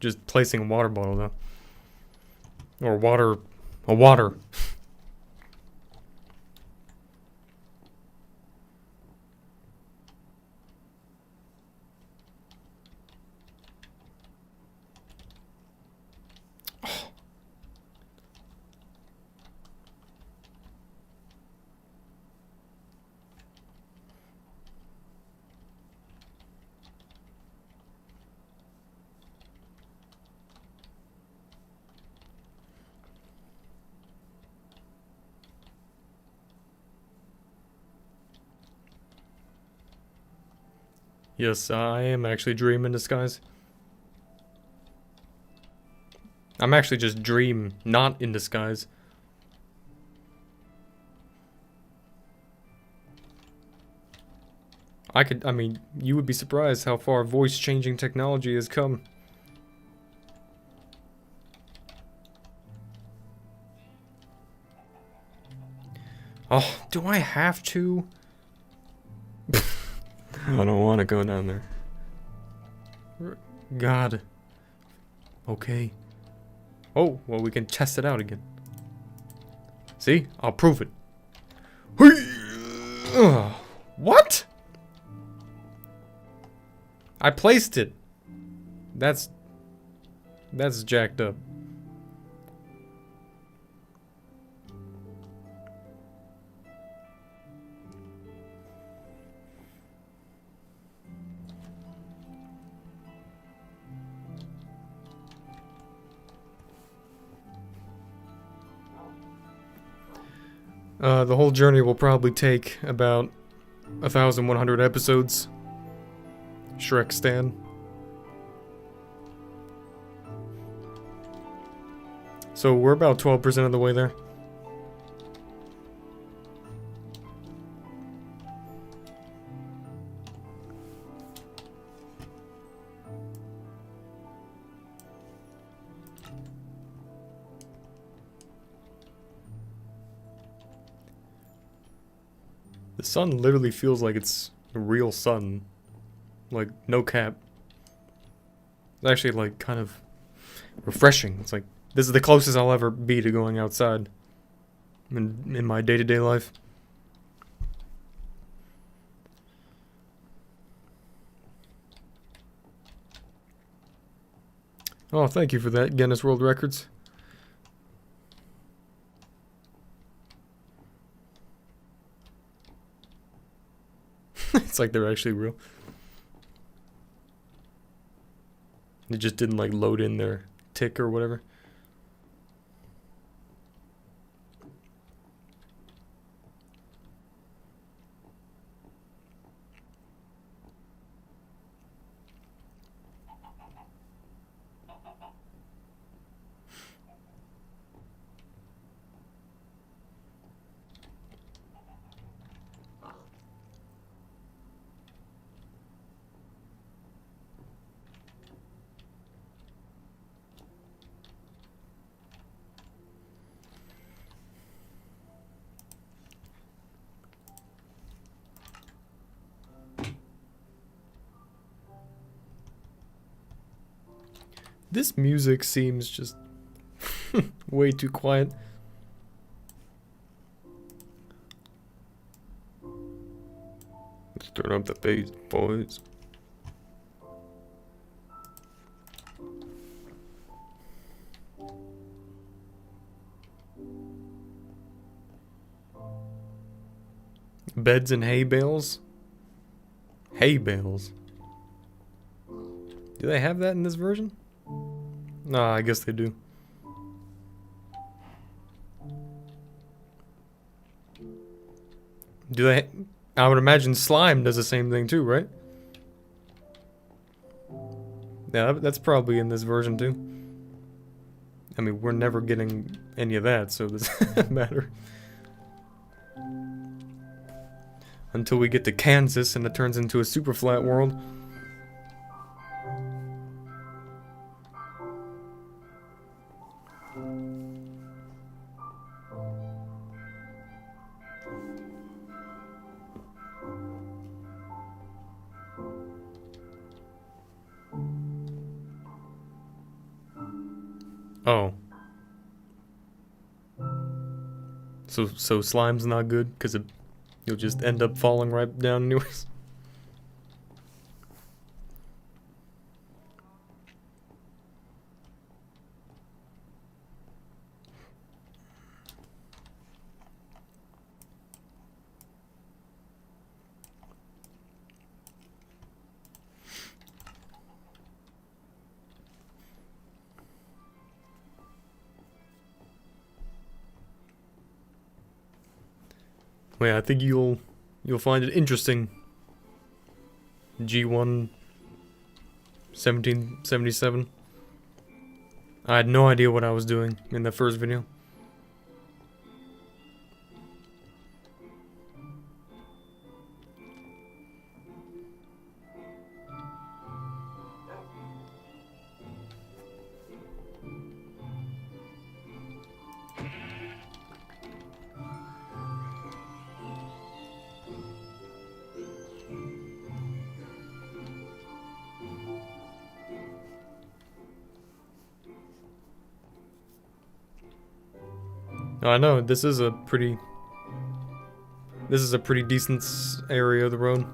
just placing a water bottle, though. Or a water. Yes, I am actually Dream in disguise. I'm actually just Dream, not in disguise. I mean, you would be surprised how far voice-changing technology has come. Oh, do I have to? I don't want to go down there. God. Okay. Oh, well, we can test it out again. See? I'll prove it. What? I placed it. That's jacked up. The whole journey will probably take about 1,100 episodes. Shrek Stan. So we're about 12% of the way there. The sun literally feels like it's a real sun. Like, no cap. It's actually, like, kind of refreshing. It's like, this is the closest I'll ever be to going outside in my day-to-day life. Oh, thank you for that, Guinness World Records. It's like they're actually real. It just didn't like load in their tick or whatever. This music seems just way too quiet. Let's turn up the bass, boys. Beds and hay bales? Hay bales? Do they have that in this version? Nah, I guess they do. Do they? I would imagine slime does the same thing too, right? Yeah, that's probably in this version too. I mean, we're never getting any of that, so it doesn't matter. Until we get to Kansas and it turns into a super flat world. Oh. So slime's not good because you'll just end up falling right down anyways. Well, yeah, I think you'll find it interesting. G1 1777. I had no idea what I was doing in the first video. I know, this is a pretty decent area of the road.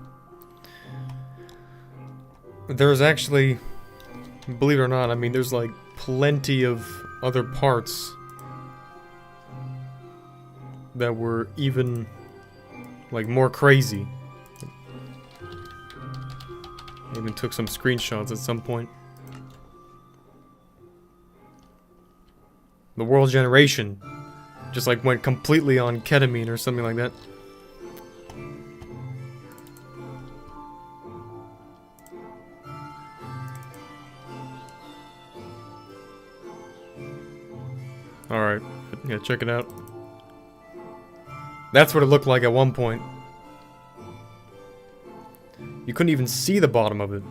There's actually, believe it or not, I mean, there's like plenty of other parts that were even like more crazy. I even took some screenshots at some point. The world generation just like went completely on ketamine or something like that. Alright, yeah, check it out. That's what it looked like at one point. You couldn't even see the bottom of it.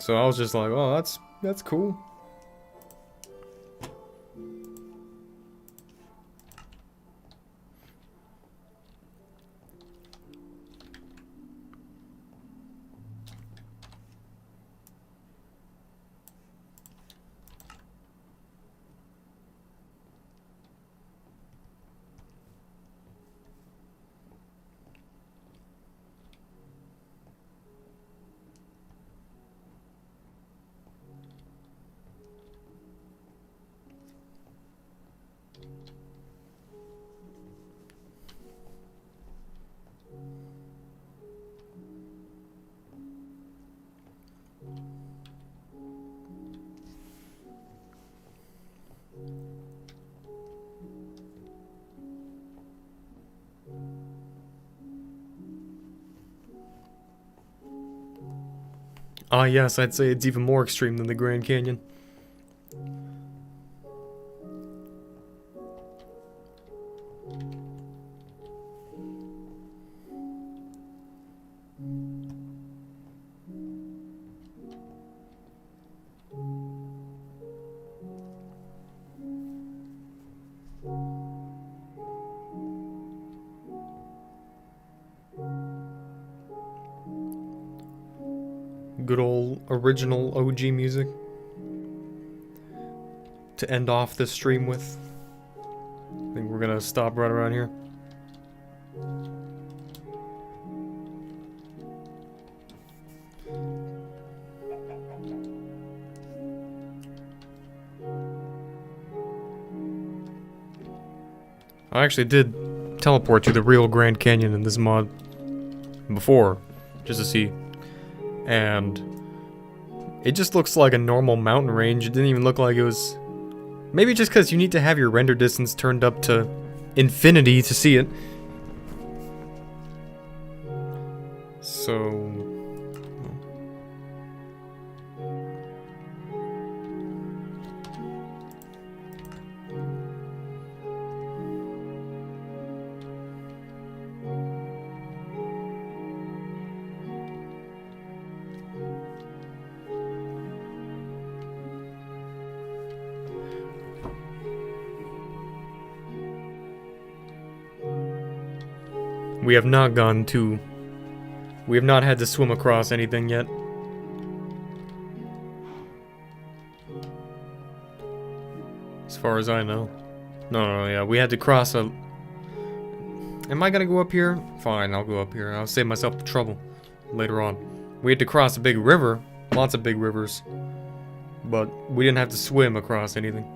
So I was just like, oh, that's cool. Ah, yes, I'd say it's even more extreme than the Grand Canyon. Good old original OG music to end off this stream with. I think we're gonna stop right around here. I actually did teleport to the real Grand Canyon in this mod before, just to see. And it just looks like a normal mountain range. It didn't even look like it was... Maybe just because you need to have your render distance turned up to infinity to see it. So... We have not gone to... We have not had to swim across anything yet. As far as I know. No, yeah, we had to cross a... Am I gonna go up here? Fine, I'll go up here. I'll save myself the trouble later on. We had to cross a big river. Lots of big rivers. But we didn't have to swim across anything.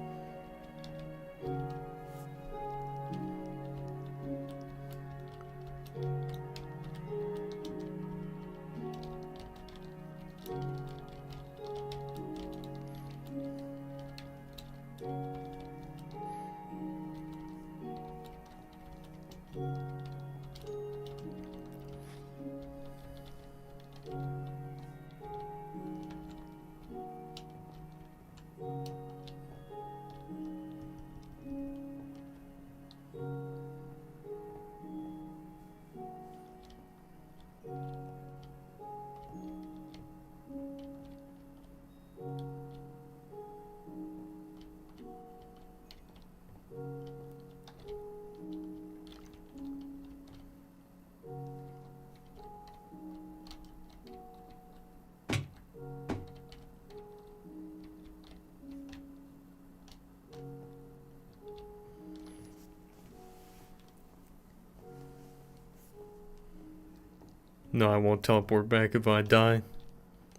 No, I won't teleport back if I die.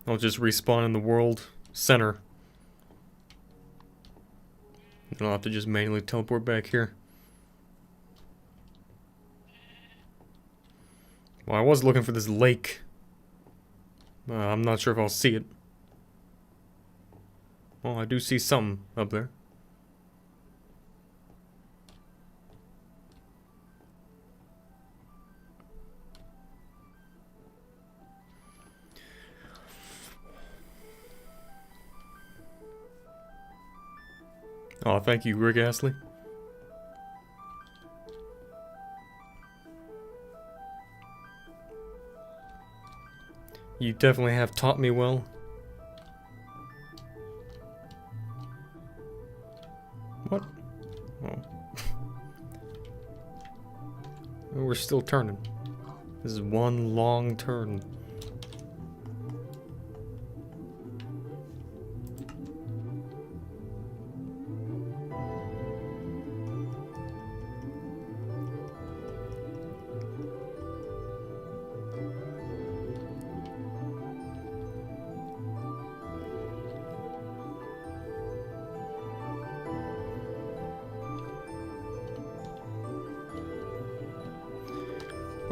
I'll just respawn in the world center. And I'll have to just manually teleport back here. Well, I was looking for this lake. I'm not sure if I'll see it. Well, I do see something up there. Oh, thank you, Rick Astley. You definitely have taught me well. What? Oh. We're still turning. This is one long turn.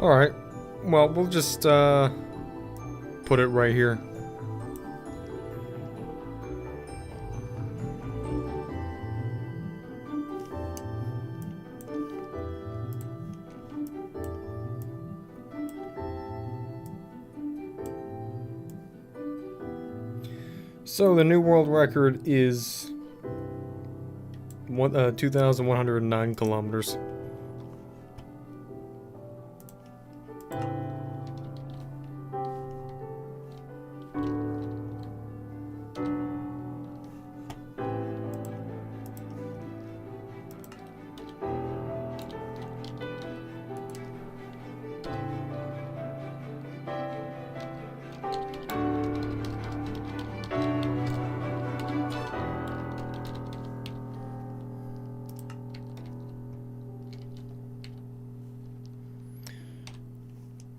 Alright, well, we'll just, put it right here. So, the new world record is 2,109 kilometers.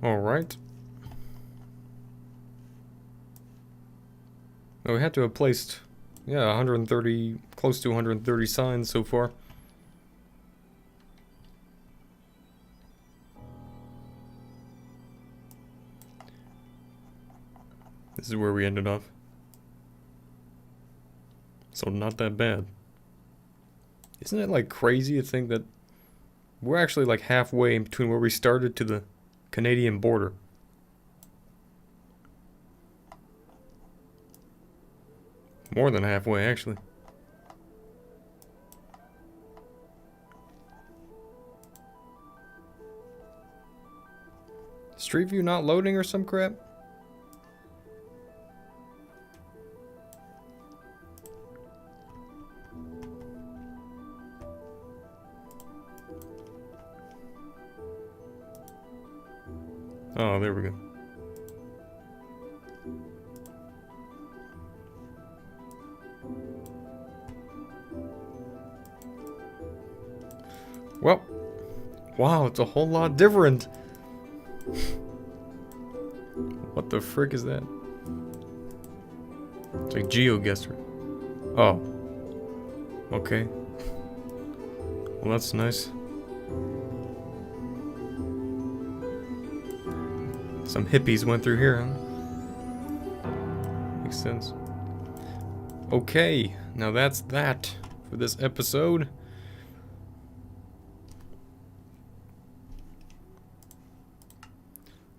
Alright. Well, we had to have placed, yeah, 130, close to 130 signs so far. This is where we ended up. So not that bad. Isn't it like crazy to think that we're actually like halfway in between where we started to the Canadian border? More than halfway, actually. Street View not loading or some crap? Oh, there we go. Well, wow, it's a whole lot different. What the frick is that? It's like GeoGuessr. Oh. Okay. Well, that's nice. Some hippies went through here, huh? Makes sense. Okay, now that's that for this episode.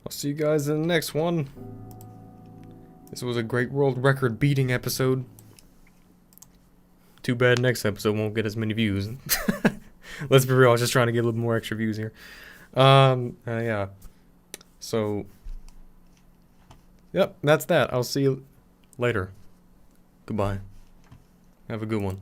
I'll see you guys in the next one. This was a great world record beating episode. Too bad next episode won't get as many views. Let's be real, I was just trying to get a little more extra views here. Yeah. So, yep, that's that. I'll see you later. Goodbye. Have a good one.